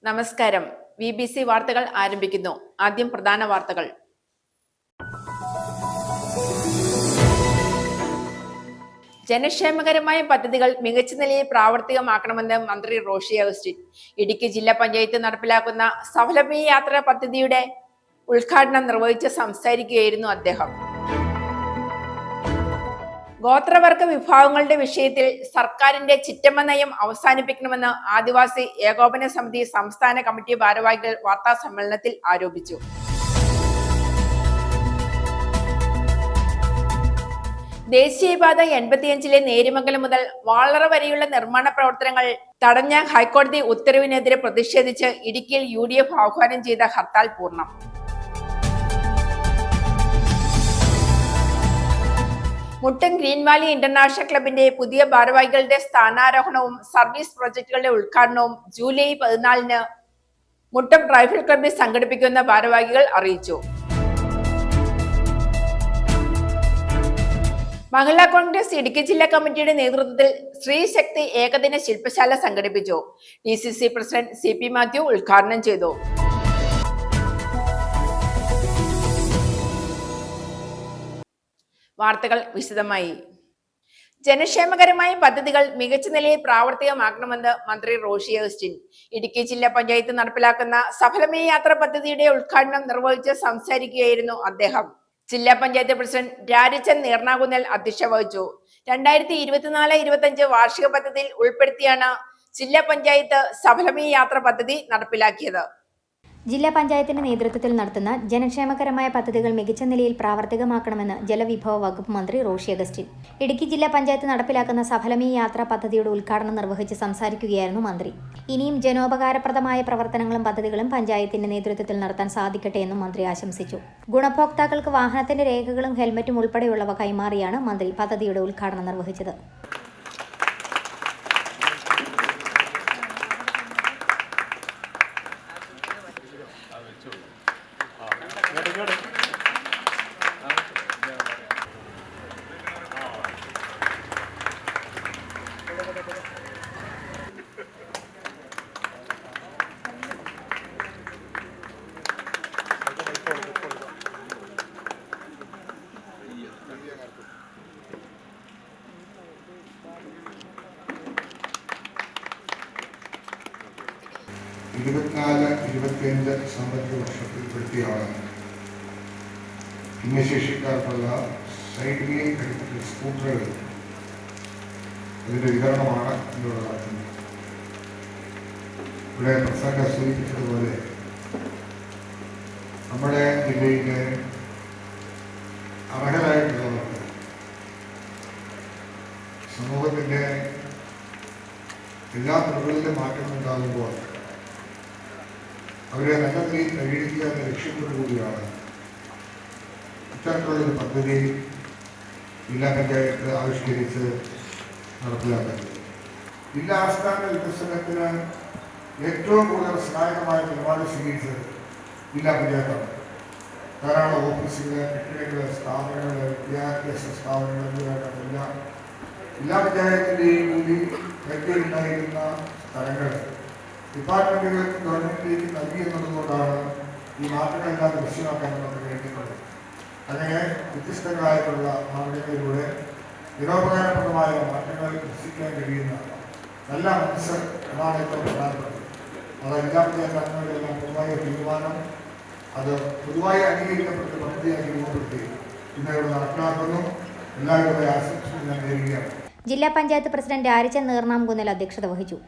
നമസ്കാരം. BBC വാർത്തകൾ ആരംഭിക്കുന്നു. ആദ്യം പ്രധാന വാർത്തകൾ. ജനക്ഷേമകരമായ പദ്ധതികൾ മികച്ച നിലയിൽ പ്രാവർത്തികമാക്കണമെന്ന് മന്ത്രി റോഷി അഗസ്റ്റിൻ. ഇടുക്കി ജില്ലാ പഞ്ചായത്ത് നടപ്പിലാക്കുന്ന സഫലമീ യാത്ര പദ്ധതിയുടെ ഉദ്ഘാടനം നിർവഹിച്ച് സംസാരിക്കുകയായിരുന്നു അദ്ദേഹം. ഗോത്രവർഗ വിഭാഗങ്ങളുടെ വിഷയത്തിൽ സർക്കാരിന്റെ ചിറ്റമ്മ നയം അവസാനിപ്പിക്കണമെന്ന് ആദിവാസി ഏകോപന സമിതി സംസ്ഥാന കമ്മിറ്റി ഭാരവാഹികൾ വാർത്താ സമ്മേളനത്തിൽ ആരോപിച്ചു. ദേശീയപാത 85 നേര്യമംഗലം മുതൽ വാളറ വരെയുള്ള നിർമ്മാണ പ്രവർത്തനങ്ങൾ തടഞ്ഞ ഹൈക്കോടതി ഉത്തരവിനെതിരെ പ്രതിഷേധിച്ച് ഇടുക്കിയിൽ UDF ആഹ്വാനം ചെയ്ത ഹർത്താൽ പൂർണ്ണം. മുട്ടം ഗ്രീൻ വാലി ഇന്റർനാഷണൽ ക്ലബിന്റെ പുതിയ ഭാരവാഹികളുടെ സ്ഥാനാരോഹണവും സർവീസ് പ്രൊജക്ടുകളുടെ ഉദ്ഘാടനവും ജൂലൈ 14 മുട്ടം റൈഫിൾ ക്ലബിൽ സംഘടിപ്പിക്കുമെന്ന് ഭാരവാഹികൾ അറിയിച്ചു. മഹിളാ കോൺഗ്രസ് ഇടുക്കി ജില്ലാ കമ്മിറ്റിയുടെ നേതൃത്വത്തിൽ സ്ത്രീ ശക്തി ഏകദിന ശില്പശാല സംഘടിപ്പിച്ചു. DCC പ്രസിഡന്റ് CP മാത്യു ഉദ്ഘാടനം ചെയ്തു. വാർത്തകൾ വിശദമായി. ജനക്ഷേമകരമായ പദ്ധതികൾ മികച്ച നിലയിൽ പ്രാവർത്തികമാക്കണമെന്ന് മന്ത്രി റോഷി അഗസ്റ്റിൻ. ഇടുക്കി ജില്ലാ പഞ്ചായത്ത് നടപ്പിലാക്കുന്ന സഫലമീ യാത്ര പദ്ധതിയുടെ ഉദ്ഘാടനം നിർവഹിച്ച് സംസാരിക്കുകയായിരുന്നു അദ്ദേഹം. ജില്ലാ പഞ്ചായത്ത് പ്രസിഡന്റ് രാജചന്ദ് നീർനാകുന്നൽ അധ്യക്ഷത വഹിച്ചു. 2024-25 വാർഷിക പദ്ധതിയിൽ ഉൾപ്പെടുത്തിയാണ് ജില്ലാ പഞ്ചായത്ത് സഫലമീ യാത്ര പദ്ധതി നടപ്പിലാക്കിയത്. ജില്ലാ പഞ്ചായത്തിന്റെ നേതൃത്വത്തിൽ നടത്തുന്ന ജനക്ഷേമകരമായ പദ്ധതികൾ മികച്ച നിലയിൽ പ്രാവർത്തികമാക്കണമെന്ന് ജലവിഭവ വകുപ്പ് മന്ത്രി റോഷി അഗസ്റ്റിൻ. ഇടുക്കി ജില്ലാ പഞ്ചായത്ത് നടപ്പിലാക്കുന്ന സഫലമീ യാത്രാ പദ്ധതിയുടെ ഉദ്ഘാടനം നിർവഹിച്ച് സംസാരിക്കുകയായിരുന്നു മന്ത്രി. ഇനിയും ജനോപകാരപ്രദമായ പ്രവർത്തനങ്ങളും പദ്ധതികളും പഞ്ചായത്തിന്റെ നേതൃത്വത്തിൽ നടത്താൻ സാധിക്കട്ടെ എന്നും മന്ത്രി ആശംസിച്ചു. ഗുണഭോക്താക്കൾക്ക് വാഹനത്തിന്റെ രേഖകളും ഹെൽമറ്റും ഉൾപ്പെടെയുള്ളവ കൈമാറിയാണ് മന്ത്രി പദ്ധതിയുടെ ഉദ്ഘാടനം നിർവഹിച്ചത്. സാമ്പത്തിക വർഷത്തിൽപ്പെടുത്തിയാണ് ഭിന്നശേഷിക്കാർക്കുള്ള സൈഡ് വീൽ ഘടിപ്പിച്ച സ്കൂട്ടറുകൾ അതിൻ്റെ വിതരണമാണ് ഇവിടെ നടത്തുന്നത്. ഇവിടെ പ്രസംഗ സൂചിപ്പിച്ചതുപോലെ നമ്മുടെ ജില്ലയിലെ അർഹരായിട്ടുള്ളവർക്ക് സമൂഹത്തിൻ്റെ എല്ലാ തുറകളിലും മാറ്റങ്ങളുണ്ടാകുമ്പോൾ അവരെ നല്ല നിലയിൽ പരിഗണിക്കുക എന്ന ലക്ഷ്യത്തോടുകൂടിയാണ് ഇത്തരത്തിലുള്ളൊരു പദ്ധതി ജില്ലാ പഞ്ചായത്ത് ആവിഷ്കരിച്ച് നടപ്പിലാക്കുന്നത്. ജില്ലാ ആസ്ഥാന വികസനത്തിന് ഏറ്റവും കൂടുതൽ സഹായകമായ നിലപാട് സ്വീകരിച്ചത് ജില്ലാ പഞ്ചായത്താണ്. ധാരാളം ഓഫീസുകൾ, കെട്ടിടങ്ങൾ, സ്ഥാപനങ്ങൾ, വിദ്യാഭ്യാസ സ്ഥാപനങ്ങൾ എന്നിവയെല്ലാം ജില്ലാ പഞ്ചായത്തിൻ്റെയും കൂടി കരുതിയുണ്ടായിരുന്ന സ്ഥലങ്ങൾ ഡിപ്പാർട്ട്മെന്റുകൾക്ക് ഗവൺമെന്റിലേക്ക് നൽകി എന്നതുകൊണ്ടാണ് ഈ മാറ്റങ്ങളെല്ലാം ദൃശ്യമാക്കാൻ നമുക്ക് കഴിയുന്നത്. അങ്ങനെ വ്യത്യസ്തങ്ങളായിട്ടുള്ള മാർഗങ്ങളിലൂടെ നിരോപകാരപ്രദമായ മാറ്റങ്ങൾ ദർശിക്കാൻ കഴിയുന്ന നല്ല മനസ്സ് എന്നാണ് ഏറ്റവും പ്രധാനപ്പെട്ടത്. അത് എല്ലാ പഞ്ചായത്തുകളെല്ലാം പൊതുവായ തീരുമാനം അത് പൊതുവായി അംഗീകരിക്കപ്പെട്ട പദ്ധതിയാക്കി രൂപപ്പെടുത്തി ഇന്നിവിടെ നടപ്പിലാക്കുന്നു. എല്ലാവരുടെ ആശംസകൾ ഞാൻ നേരുകയാണ്. ജില്ലാ പഞ്ചായത്ത് പ്രസിഡന്റ് രാജചന്ദ് നീർനാകുന്നൽ അധ്യക്ഷത വഹിച്ചു.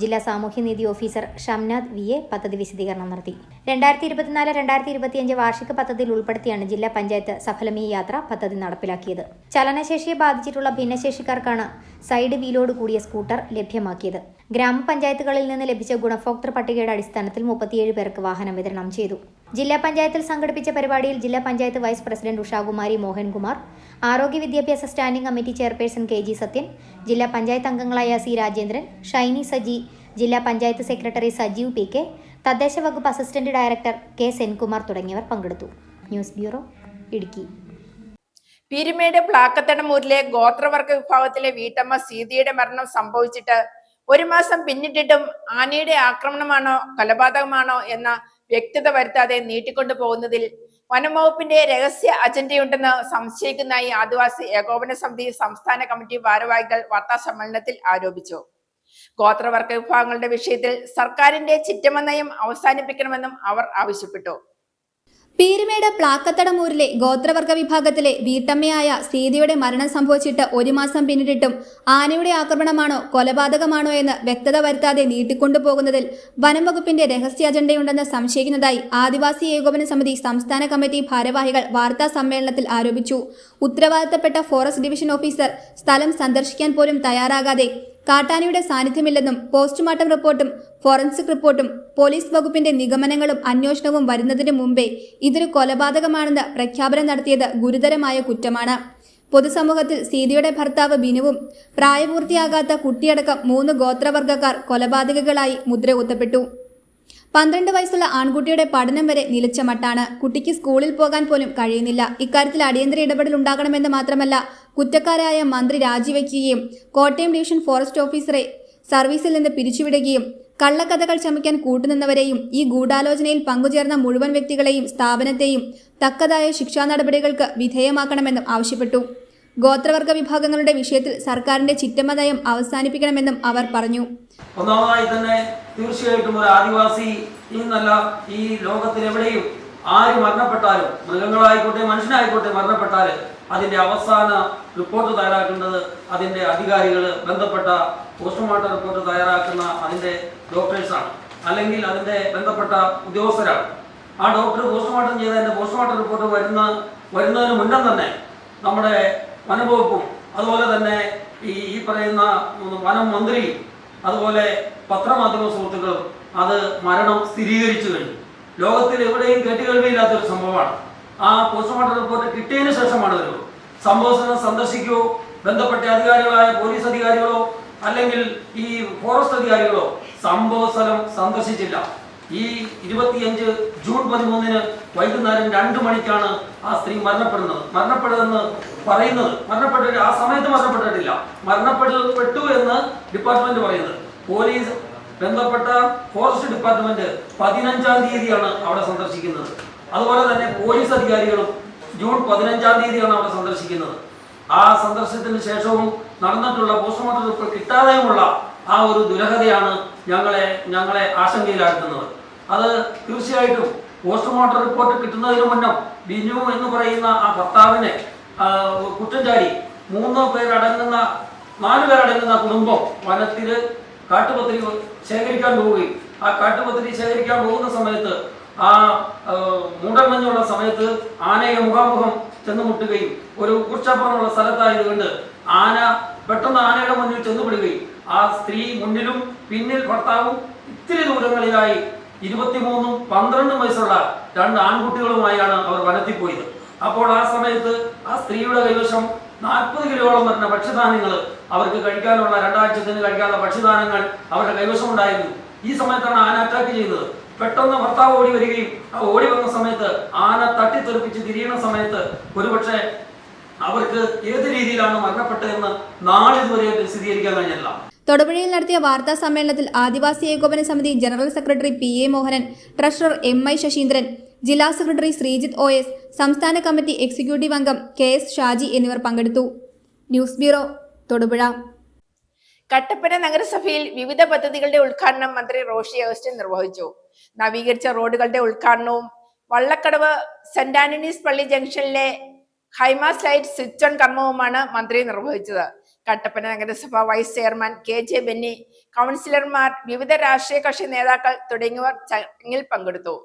ജില്ലാ സാമൂഹ്യനീതി ഓഫീസർ ഷംനാഥ് VA പദ്ധതി വിശദീകരണം നടത്തി. 2024-2025 വാർഷിക പദ്ധതിയിൽ ഉൾപ്പെടുത്തിയാണ് ജില്ലാ പഞ്ചായത്ത് സഫലമീ യാത്ര പദ്ധതി നടപ്പിലാക്കിയത്. ചലനശേഷിയെ ബാധിച്ചിട്ടുള്ള ഭിന്നശേഷിക്കാർക്കാണ് സൈഡ് വീലോട് കൂടിയ സ്കൂട്ടർ ലഭ്യമാക്കിയത്. ഗ്രാമപഞ്ചായത്തുകളിൽ നിന്ന് ലഭിച്ച ഗുണഭോക്തൃ പട്ടികയുടെ അടിസ്ഥാനത്തിൽ 37 പേർക്ക് വാഹനം വിതരണം ചെയ്തു. ജില്ലാ പഞ്ചായത്തിൽ സംഘടിപ്പിച്ച പരിപാടിയിൽ ജില്ലാ പഞ്ചായത്ത് വൈസ് പ്രസിഡന്റ് ഉഷാകുമാരി മോഹൻകുമാർ, ആരോഗ്യ വിദ്യാഭ്യാസ standing committee chairperson KG Sathyan, ജില്ലാ പഞ്ചായത്ത് അംഗങ്ങളായ C രാജേന്ദ്രൻ, ഷൈനി സജി, ജില്ലാ പഞ്ചായത്ത് സെക്രട്ടറി സജീവ് PK, തദ്ദേശ വകുപ്പ് അസിസ്റ്റന്റ് ഡയറക്ടർ K സെൻകുമാർ തുടങ്ങിയവർ പങ്കെടുത്തു. News bureau, Idukki. പീരുമേട് പ്ലാക്കത്തടമൂരിലെ ഗോത്രവർഗ വിഭാഗത്തിലെ വീട്ടമ്മ സീതയുടെ മരണം സംഭവിച്ചിട്ട് ഒരു മാസം പിന്നിട്ടിട്ടും ആനയുടെ ആക്രമണമാണോ കൊലപാതകമാണോ എന്ന വ്യക്തത വരുത്താതെ നീട്ടിക്കൊണ്ടു പോകുന്നതിൽ വനംവകുപ്പിന്റെ രഹസ്യ അജണ്ടയുണ്ടെന്ന് സംശയിക്കുന്നതായി ആദിവാസി ഏകോപന സമിതി സംസ്ഥാന കമ്മിറ്റി ഭാരവാഹികൾ വാർത്താ സമ്മേളനത്തിൽ ആരോപിച്ചു. ഗോത്രവർഗ വിഭാഗങ്ങളുടെ വിഷയത്തിൽ സർക്കാരിന്റെ ചിറ്റമ്മ നയം അവസാനിപ്പിക്കണമെന്നും അവർ ആവശ്യപ്പെട്ടു. പീരുമേട് പ്ലാക്കത്തടമൂരിലെ ഗോത്രവർഗ വിഭാഗത്തിലെ വീട്ടമ്മയായ സീതയുടെ മരണം സംഭവിച്ചിട്ട് ഒരു മാസം പിന്നിട്ടിട്ടും ആനയുടെ ആക്രമണമാണോ കൊലപാതകമാണോ എന്ന് വ്യക്തത വരുത്താതെ നീട്ടിക്കൊണ്ടുപോകുന്നതിൽ വനം വകുപ്പിന്റെ രഹസ്യ അജണ്ടയുണ്ടെന്ന് സംശയിക്കുന്നതായി ആദിവാസി ഏകോപന സമിതി സംസ്ഥാന കമ്മിറ്റി ഭാരവാഹികൾ വാർത്താ സമ്മേളനത്തിൽ ആരോപിച്ചു. ഉത്തരവാദിത്തപ്പെട്ട ഫോറസ്റ്റ് ഡിവിഷൻ ഓഫീസർ സ്ഥലം സന്ദർശിക്കാൻ പോലും തയ്യാറാകാതെ കാട്ടാനയുടെ സാന്നിധ്യമില്ലെന്നും പോസ്റ്റ്മോർട്ടം റിപ്പോർട്ടും ഫോറൻസിക് റിപ്പോർട്ടും പോലീസ് വകുപ്പിന്റെ നിഗമനങ്ങളും അന്വേഷണവും വരുന്നതിന് മുമ്പേ ഇതൊരു കൊലപാതകമാണെന്ന് പ്രഖ്യാപനം നടത്തിയത് ഗുരുതരമായ കുറ്റമാണ്. പൊതുസമൂഹത്തിൽ സീതയുടെ ഭർത്താവ് ബിനുവും പ്രായപൂർത്തിയാകാത്ത കുട്ടിയടക്കം 3 ഗോത്രവർഗ്ഗക്കാർ കൊലപാതകികളായി മുദ്രകുത്തപ്പെട്ടു. 12 വയസ്സുള്ള ആൺകുട്ടിയുടെ പഠനം വരെ നിലച്ച മട്ടാണ്. കുട്ടിക്ക് സ്കൂളിൽ പോകാൻ പോലും കഴിയുന്നില്ല. ഇക്കാര്യത്തിൽ അടിയന്തര ഇടപെടൽ ഉണ്ടാകണമെന്ന് മാത്രമല്ല, കുറ്റക്കാരായ മന്ത്രി രാജിവെക്കുകയും കോട്ടയം ഡിവിഷൻ ഫോറസ്റ്റ് ഓഫീസറെ സർവീസിൽ നിന്ന് പിരിച്ചുവിടുകയും കള്ളക്കഥകൾ ചമയ്ക്കാൻ കൂട്ടുനിന്നവരെയും ഈ ഗൂഢാലോചനയിൽ പങ്കുചേർന്ന മുഴുവൻ വ്യക്തികളെയും സ്ഥാപനത്തെയും തക്കതായ ശിക്ഷാ നടപടികൾക്ക് വിധേയമാക്കണമെന്നും ആവശ്യപ്പെട്ടു. ഗോത്രവർഗ വിഭാഗങ്ങളുടെ വിഷയത്തിൽ സർക്കാരിന്റെ ചിറ്റമ്മ നയം അവസാനിപ്പിക്കണമെന്നും അവർ പറഞ്ഞു. ഒന്നാമതായി തന്നെ തീർച്ചയായിട്ടും ഒരു ആദിവാസി എന്നല്ല, ഈ ലോകത്തിലെവിടെയും ആര് മരണപ്പെട്ടാലും, മൃഗങ്ങളായിക്കോട്ടെ മനുഷ്യനായിക്കോട്ടെ മരണപ്പെട്ടാൽ അതിൻ്റെ അവസാന റിപ്പോർട്ട് തയ്യാറാക്കേണ്ടത് അതിൻ്റെ അധികാരികൾ, ബന്ധപ്പെട്ട പോസ്റ്റ്മോർട്ടം റിപ്പോർട്ട് തയ്യാറാക്കുന്ന അതിൻ്റെ ഡോക്ടേഴ്സാണ്, അല്ലെങ്കിൽ അതിൻ്റെ ബന്ധപ്പെട്ട ഉദ്യോഗസ്ഥരാണ്. ആ ഡോക്ടർ പോസ്റ്റ്മോർട്ടം ചെയ്ത അതിൻ്റെ പോസ്റ്റ്മോർട്ടം റിപ്പോർട്ട് വരുന്നതിന് മുന്നേ തന്നെ നമ്മുടെ വനംവകുപ്പും അതുപോലെ തന്നെ ഈ പറയുന്ന വനം മന്ത്രിയും അതുപോലെ പത്രമാധ്യമ സുഹൃത്തുക്കളും അത് മരണം സ്ഥിരീകരിച്ചു കഴിഞ്ഞു. ലോകത്തിൽ എവിടെയും കേട്ടുകേൾവിയില്ലാത്തൊരു സംഭവമാണ്. ആ പോസ്റ്റ്മോർട്ടം റിപ്പോർട്ട് കിട്ടിയതിന് ശേഷമാണ് വരുന്നത്. സംഭവസ്ഥലം സന്ദർശിക്കുകയോ ബന്ധപ്പെട്ട അധികാരികളായ പോലീസ് അധികാരികളോ അല്ലെങ്കിൽ ഈ ഫോറസ്റ്റ് അധികാരികളോ സംഭവസ്ഥലം സന്ദർശിച്ചില്ല. ഈ 25 ജൂൺ 13 വൈകുന്നേരം 2 മണിക്കാണ് ആ സ്ത്രീ മരണപ്പെടുന്നതെന്ന് പറയുന്നത്. മരണപ്പെട്ടിട്ട് ആ സമയത്ത് മരണപ്പെട്ടിട്ടില്ല, മരണപ്പെട്ടു എന്ന് ഡിപ്പാർട്ട്മെന്റ് പറയുന്നത്. പോലീസ് ബന്ധപ്പെട്ട ഫോറസ്റ്റ് ഡിപ്പാർട്ട്മെന്റ് 15-ാം തീയതിയാണ് അവിടെ സന്ദർശിക്കുന്നത്. അതുപോലെ തന്നെ പോലീസ് അധികാരികളും ജൂൺ 15-ാം തീയതിയാണ് അവിടെ സന്ദർശിക്കുന്നത്. ആ സന്ദർശനത്തിന് ശേഷവും നടന്നിട്ടുള്ള പോസ്റ്റ്മോർട്ടം റിപ്പോർട്ട് കിട്ടാതെയുമുള്ള ആ ഒരു ദുരഹതയാണ് ഞങ്ങളെ ആശങ്കയിലാക്കുന്നത്. അത് തീർച്ചയായിട്ടും പോസ്റ്റ്മോർട്ടം റിപ്പോർട്ട് കിട്ടുന്നതിന് മുന്നേ ബിനു എന്ന് പറയുന്ന ആ ഭർത്താവിനെ കുറ്റം ചാരി 4 പേരടങ്ങുന്ന കുടുംബം വനത്തിൽ കാട്ടുപത്രി ശേഖരിക്കാൻ പോവുകയും ആ കാട്ടുപത്രി ശേഖരിക്കാൻ പോകുന്ന സമയത്ത് ആ മൂടൽമഞ്ഞുള്ള സമയത്ത് ആനയെ മുഖാമുഖം ചെന്ന് മുട്ടുകയും ഒരു കൂർച്ചാപ്പുറമുള്ള സ്ഥലത്തായതുകൊണ്ട് ആന പെട്ടെന്ന് ആനയുടെ മുന്നിൽ ചെന്നുപിടുകയും ആ സ്ത്രീ മുന്നിലും പിന്നിൽ ഭർത്താവും ഇത്തിരി ദൂരങ്ങളിലായി 23ഉം 12ഉം വയസ്സുള്ള 2 ആൺകുട്ടികളുമായാണ് അവർ വനത്തിൽ പോയത്. അപ്പോൾ ആ സമയത്ത് ആ സ്ത്രീയുടെ കൈവശം 40 കിലോയോളം വരുന്ന ഭക്ഷ്യധാന്യങ്ങൾ അവർക്ക് കഴിക്കാനുള്ള 2 ആഴ്ചത്തിന് കഴിക്കാനുള്ള ഭക്ഷ്യധാന്യങ്ങൾ അവരുടെ കൈവശം ഉണ്ടായിരുന്നു. ഈ സമയത്താണ് ആന അറ്റാക്ക് ചെയ്യുന്നത്. പെട്ടെന്ന് ഭർത്താവ് ഓടി വരികയും ആ ഓടി വന്ന സമയത്ത് ആന തട്ടിത്തെറിപ്പിച്ച് തിരിയുന്ന സമയത്ത് ഒരുപക്ഷെ അവർക്ക് ഏത് രീതിയിലാണ് മരണപ്പെട്ടതെന്ന് നാളിതുവരെ സ്ഥിരീകരിക്കാൻ കഴിഞ്ഞില്ല. തൊടുപുഴയിൽ നടത്തിയ വാർത്താ സമ്മേളനത്തിൽ ആദിവാസി ഏകോപന സമിതി general secretary PA Mohanan, treasurer MI Saseendran, ജില്ലാ സെക്രട്ടറി ശ്രീജിത്ത് OS, സംസ്ഥാന കമ്മിറ്റി എക്സിക്യൂട്ടീവ് അംഗം KS ഷാജി എന്നിവർ പങ്കെടുത്തു. News bureau, Thodupuzha. കട്ടപ്പന നഗരസഭയിൽ വിവിധ പദ്ധതികളുടെ ഉദ്ഘാടനം മന്ത്രി റോഷി അഗസ്റ്റിൻ നിർവഹിച്ചു. നവീകരിച്ച റോഡുകളുടെ ഉദ്ഘാടനവും വള്ളക്കടവ് സെന്റ് ആന്റണീസ് പള്ളി ജംഗ്ഷനിലെ ഹൈമാസ് ലൈറ്റ് സ്വിച്ച് ഓൺ കർമ്മവുമാണ് മന്ത്രി നിർവഹിച്ചത്. കട്ടപ്പന നഗരസഭ വൈസ് ചെയർമാൻ KJ ബെന്നി, കൗൺസിലർമാർ, വിവിധ രാഷ്ട്രീയ കക്ഷി നേതാക്കൾ തുടങ്ങിയവർ ചടങ്ങിൽ പങ്കെടുത്തു.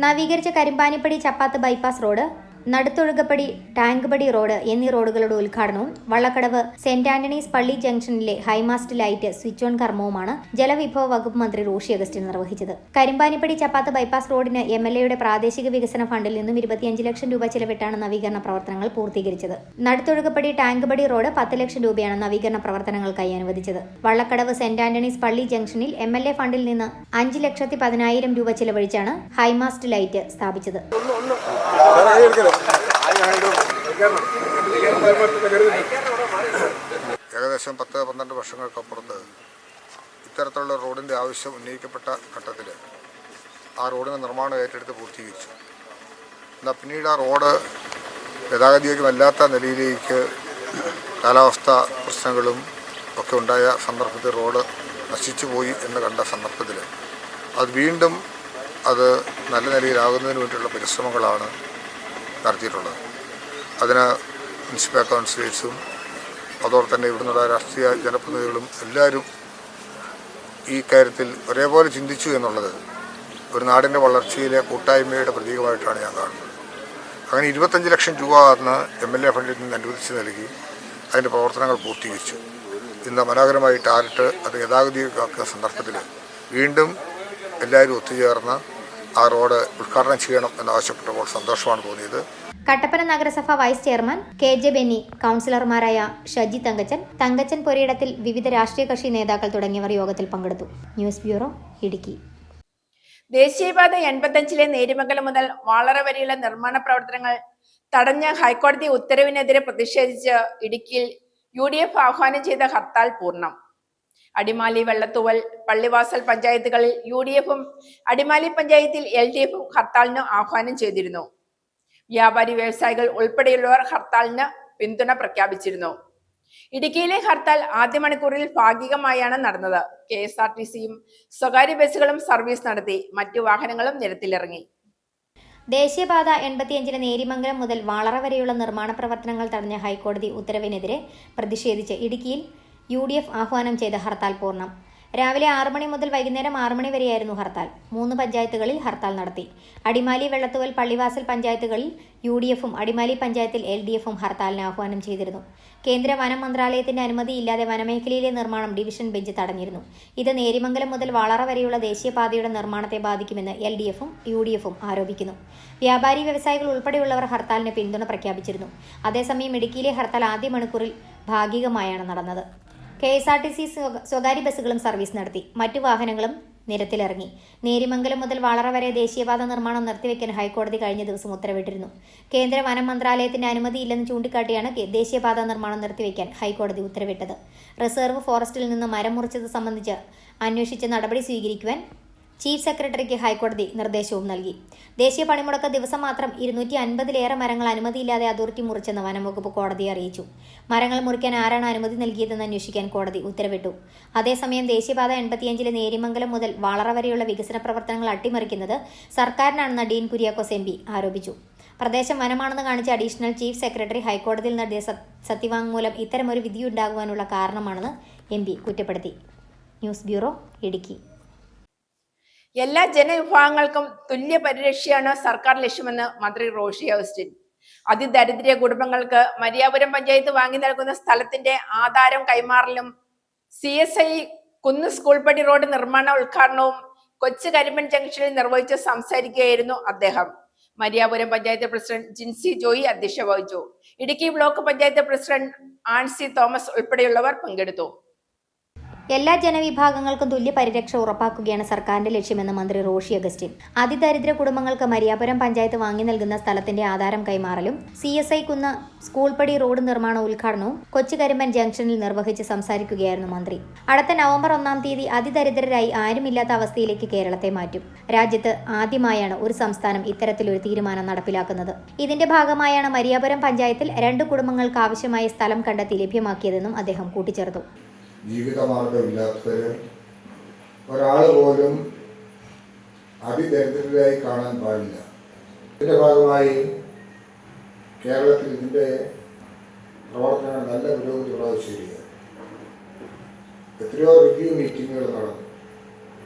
നവീകരിച്ച കരിമ്പാനിപ്പടി ചപ്പാത്ത് ബൈപ്പാസ് റോഡ്, നടുത്തൊഴുകപ്പടി ടാങ്ക്പടി റോഡ് എന്നീ റോഡുകളുടെ ഉദ്ഘാടനവും വള്ളക്കടവ് സെന്റ് ആന്റണീസ് പള്ളി ജംഗ്ഷനിലെ ഹൈമാസ്റ്റ് ലൈറ്റ് സ്വിച്ച് ഓൺ കർമ്മവുമാണ് ജലവിഭവ വകുപ്പ് മന്ത്രി റോഷി അഗസ്റ്റിൻ നിർവഹിച്ചത്. കരിമ്പാനിപ്പടി ചപ്പാത്ത് ബൈപ്പാസ് റോഡിന് MLAയുടെ പ്രാദേശിക വികസന ഫണ്ടിൽ നിന്നും 25 ലക്ഷം രൂപ ചിലവിട്ടാണ് നവീകരണ പ്രവർത്തനങ്ങൾ പൂർത്തീകരിച്ചത്. നടുത്തൊഴുകപ്പടി ടാങ്ക്പടി റോഡ് 10 ലക്ഷം രൂപയാണ് നവീകരണ പ്രവർത്തനങ്ങൾക്കായി അനുവദിച്ചത്. വള്ളക്കടവ് സെന്റ് ആന്റണീസ് പള്ളി ജംഗ്ഷനിൽ MLA ഫണ്ടിൽ നിന്ന് 5,10,000 രൂപ ചിലവഴിച്ചാണ് ഹൈമാസ്റ്റ് ലൈറ്റ് സ്ഥാപിച്ചത്. ഏകദേശം 10-12 വർഷങ്ങൾക്കപ്പുറത്ത് ഇത്തരത്തിലുള്ള റോഡിൻ്റെ ആവശ്യം ഉന്നയിക്കപ്പെട്ട ഘട്ടത്തിൽ ആ റോഡിൻ്റെ നിർമ്മാണം ഏറ്റെടുത്ത് പൂർത്തീകരിച്ചു. എന്നാൽ പിന്നീട് ആ റോഡ് ഗതാഗതയോഗ്യമല്ലാത്ത നിലയിലേക്ക് കാലാവസ്ഥ പ്രശ്നങ്ങളും ഒക്കെ ഉണ്ടായ സന്ദർഭത്തിൽ റോഡ് നശിച്ചു പോയി എന്ന് കണ്ട സന്ദർഭത്തിൽ അത് വീണ്ടും നല്ല നിലയിലാകുന്നതിന് വേണ്ടിയുള്ള പരിശ്രമങ്ങളാണ് നടത്തിയിട്ടുള്ളത്. അതിന് മുനിസിപ്പൽ കൗൺസിലേഴ്സും അതോടൊപ്പം തന്നെ ഇവിടുന്നുള്ള രാഷ്ട്രീയ ജനപ്രതിനിധികളും എല്ലാവരും ഈ കാര്യത്തിൽ ഒരേപോലെ ചിന്തിച്ചു എന്നുള്ളത് ഒരു നാടിൻ്റെ വളർച്ചയിലെ കൂട്ടായ്മയുടെ പ്രതീകമായിട്ടാണ് ഞാൻ കാണുന്നത്. അങ്ങനെ 25 ലക്ഷം രൂപ അന്ന് MLA ഫണ്ടിൽ നിന്ന് അനുവദിച്ച് നൽകി അതിൻ്റെ പ്രവർത്തനങ്ങൾ പൂർത്തീകരിച്ചു. ഇന്ന് മനോഹരമായി ടാറിട്ട് അത് ഗതാഗതമാക്കുന്ന സന്ദർഭത്തിൽ വീണ്ടും എല്ലാവരും ഒത്തുചേർന്ന് ആ റോഡ് ഉദ്ഘാടനം ചെയ്യണം എന്നാവശ്യപ്പെട്ടപ്പോൾ സന്തോഷമാണ് തോന്നിയത്. കട്ടപ്പന നഗരസഭ വൈസ് ചെയർമാൻ KJ ബെന്നി, കൗൺസിലർമാരായ ഷജി തങ്കച്ചൻ പൊരിയിടത്തിൽ വിവിധ രാഷ്ട്രീയ കക്ഷി നേതാക്കൾ തുടങ്ങിയവർ യോഗത്തിൽ പങ്കെടുത്തു. News bureau, Idukki. ദേശീയപാത 85 നേരിമംഗലം മുതൽ വാളറ വരെയുള്ള നിർമ്മാണ പ്രവർത്തനങ്ങൾ തടഞ്ഞ ഹൈക്കോടതി ഉത്തരവിനെതിരെ പ്രതിഷേധിച്ച് ഇടുക്കിയിൽ UDF ആഹ്വാനം ചെയ്ത ഹർത്താൽ പൂർണ്ണം. അടിമാലി, വെള്ളത്തൂവൽ, പള്ളിവാസൽ പഞ്ചായത്തുകളിൽ UDFും അടിമാലി പഞ്ചായത്തിൽ LDFും ഹർത്താലിന് ആഹ്വാനം ചെയ്തിരുന്നു. വ്യാപാരി വ്യവസായികൾ ഉൾപ്പെടെയുള്ളവർ ഹർത്താലിന് പിന്തുണ പ്രഖ്യാപിച്ചിരുന്നു. ഇടുക്കിയിലെ ഹർത്താൽ ആദ്യ മണിക്കൂറിൽ ഭാഗികമായാണ് നടന്നത്. KSRTCയും സ്വകാര്യ ബസ്സുകളും സർവീസ് നടത്തി. മറ്റു വാഹനങ്ങളും നിരത്തിലിറങ്ങി. ദേശീയപാത 85 നേരിമംഗലം മുതൽ വാളറ വരെയുള്ള നിർമ്മാണ പ്രവർത്തനങ്ങൾ തടഞ്ഞ ഹൈക്കോടതി ഉത്തരവിനെതിരെ പ്രതിഷേധിച്ച് ഇടുക്കിയിൽ UDF ആഹ്വാനം ചെയ്ത ഹർത്താൽ പൂർണ്ണം. രാവിലെ 6 മണി മുതൽ വൈകുന്നേരം 6 മണി വരെയായിരുന്നു ഹർത്താൽ. 3 പഞ്ചായത്തുകളിൽ ഹർത്താൽ നടത്തി. അടിമാലി, വെള്ളത്തൂവൽ, പള്ളിവാസൽ പഞ്ചായത്തുകളിൽ UDFും അടിമാലി പഞ്ചായത്തിൽ LDFും ഹർത്താലിന് ആഹ്വാനം ചെയ്തിരുന്നു. കേന്ദ്ര വനം മന്ത്രാലയത്തിന്റെ അനുമതിയില്ലാതെ വനമേഖലയിലെ നിർമ്മാണം ഡിവിഷൻ ബെഞ്ച് തടഞ്ഞിരുന്നു. ഇത് നേരിമംഗലം മുതൽ വാളറ വരെയുള്ള ദേശീയപാതയുടെ നിർമ്മാണത്തെ ബാധിക്കുമെന്ന് LDFും UDFും ആരോപിക്കുന്നു. വ്യാപാരി വ്യവസായികൾ ഉൾപ്പെടെയുള്ളവർ ഹർത്താലിന് പിന്തുണ പ്രഖ്യാപിച്ചിരുന്നു. അതേസമയം ഇടുക്കിയിലെ ഹർത്താൽ ആദ്യ മണിക്കൂറിൽ ഭാഗികമായാണ് നടന്നത്. KSRTC സ്വകാര്യ ബസ്സുകളും സർവീസ് നടത്തി. മറ്റു വാഹനങ്ങളും നിരത്തിലിറങ്ങി. നേരിമംഗലം മുതൽ വാളറ വരെ ദേശീയപാത നിർമ്മാണം നിർത്തിവെക്കാൻ ഹൈക്കോടതി കഴിഞ്ഞ ദിവസം ഉത്തരവിട്ടിരുന്നു. കേന്ദ്ര വനം മന്ത്രാലയത്തിന്റെ അനുമതിയില്ലെന്ന് ചൂണ്ടിക്കാട്ടിയാണ് ദേശീയപാത നിർമ്മാണം നിർത്തിവെക്കാൻ ഹൈക്കോടതി ഉത്തരവിട്ടത്. റിസർവ് ഫോറസ്റ്റിൽ നിന്ന് മരം മുറിച്ചത് സംബന്ധിച്ച് അന്വേഷിച്ച് നടപടി സ്വീകരിക്കുവാൻ ചീഫ് സെക്രട്ടറിക്ക് ഹൈക്കോടതി നിർദ്ദേശവും നൽകി. ദേശീയ പണിമുടക്ക് ദിവസം മാത്രം 250-ലേറെ മരങ്ങൾ അനുമതിയില്ലാതെ അതോറിറ്റി മുറിച്ചെന്ന് വനംവകുപ്പ് കോടതിയെ അറിയിച്ചു. മരങ്ങൾ മുറിക്കാൻ ആരാണ് അനുമതി നൽകിയതെന്ന് അന്വേഷിക്കാൻ കോടതി ഉത്തരവിട്ടു. അതേസമയം ദേശീയപാത 85 നേരിമംഗലം മുതൽ വാളറ വരെയുള്ള വികസന പ്രവർത്തനങ്ങൾ അട്ടിമറിക്കുന്നത് സർക്കാരിനാണെന്ന് ഡീൻ കുര്യാക്കോസ് MP ആരോപിച്ചു. പ്രദേശം വനമാണെന്ന് കാണിച്ച അഡീഷണൽ ചീഫ് സെക്രട്ടറി ഹൈക്കോടതിയിൽ നടത്തിയ സത്യവാങ്മൂലം ഇത്തരമൊരു വിധിയുണ്ടാകുവാനുള്ള കാരണമാണെന്ന് MP കുറ്റപ്പെടുത്തി. News bureau, Idukki. എല്ലാ ജനവിഭാഗങ്ങൾക്കും തുല്യ പരിരക്ഷയാണ് സർക്കാർ ലക്ഷ്യമെന്ന് മന്ത്രി റോഷി അഗസ്റ്റിൻ. അതിദരിദ്ര കുടുംബങ്ങൾക്ക് മരിയാപുരം പഞ്ചായത്ത് വാങ്ങി നൽകുന്ന സ്ഥലത്തിന്റെ ആധാരം കൈമാറലും CSI കുന്ന് സ്കൂൾപടി റോഡ് നിർമ്മാണ ഉദ്ഘാടനവും കൊച്ചു കരിമ്പൻ ജംഗ്ഷനിൽ നിർവഹിച്ച് സംസാരിക്കുകയായിരുന്നു അദ്ദേഹം. മരിയാപുരം പഞ്ചായത്ത് പ്രസിഡന്റ് ജിൻസി ജോയി അധ്യക്ഷത വഹിച്ചു. Idukki block panchayat president Ancy Thomas ഉൾപ്പെടെയുള്ളവർ പങ്കെടുത്തു. എല്ലാ ജനവിഭാഗങ്ങൾക്കും തുല്യ പരിരക്ഷ ഉറപ്പാക്കുകയാണ് സർക്കാരിന്റെ ലക്ഷ്യമെന്ന് മന്ത്രി റോഷി അഗസ്റ്റിൻ. അതിദരിദ്ര കുടുംബങ്ങൾക്ക് മരിയാപുരം പഞ്ചായത്ത് വാങ്ങി നൽകുന്ന സ്ഥലത്തിന്റെ ആധാരം കൈമാറലും CSI കുന്ന് സ്കൂൾപടി റോഡ് നിർമ്മാണ ഉദ്ഘാടനവും കൊച്ചുകരിമ്പൻ ജംഗ്ഷനിൽ നിർവഹിച്ച് സംസാരിക്കുകയായിരുന്നു മന്ത്രി. അടുത്ത നവംബർ 1-ാം തീയതി അതിദരിദ്രരായി ആരുമില്ലാത്ത അവസ്ഥയിലേക്ക് കേരളത്തെ മാറ്റും. രാജ്യത്ത് ആദ്യമായാണ് ഒരു സംസ്ഥാനം ഇത്തരത്തിലൊരു തീരുമാനം നടപ്പിലാക്കുന്നത്. ഇതിന്റെ ഭാഗമായാണ് മരിയാപുരം പഞ്ചായത്തിൽ 2 കുടുംബങ്ങൾക്ക് ആവശ്യമായ സ്ഥലം കണ്ടെത്തി ലഭ്യമാക്കിയതെന്നും അദ്ദേഹം കൂട്ടിച്ചേർത്തു. ജീവിതമാർഗമില്ലാത്തവര് ഒരാൾ പോലും അതിദരിദ്രരായി കാണാൻ പാടില്ല. ഇതിൻ്റെ ഭാഗമായി കേരളത്തിൽ ഇതിൻ്റെ പ്രവർത്തനങ്ങൾ നല്ല പുരോഗതി പ്രാപിച്ചിരിക്കുക. എത്രയോ റിവ്യൂ മീറ്റിങ്ങുകൾ നടന്നു.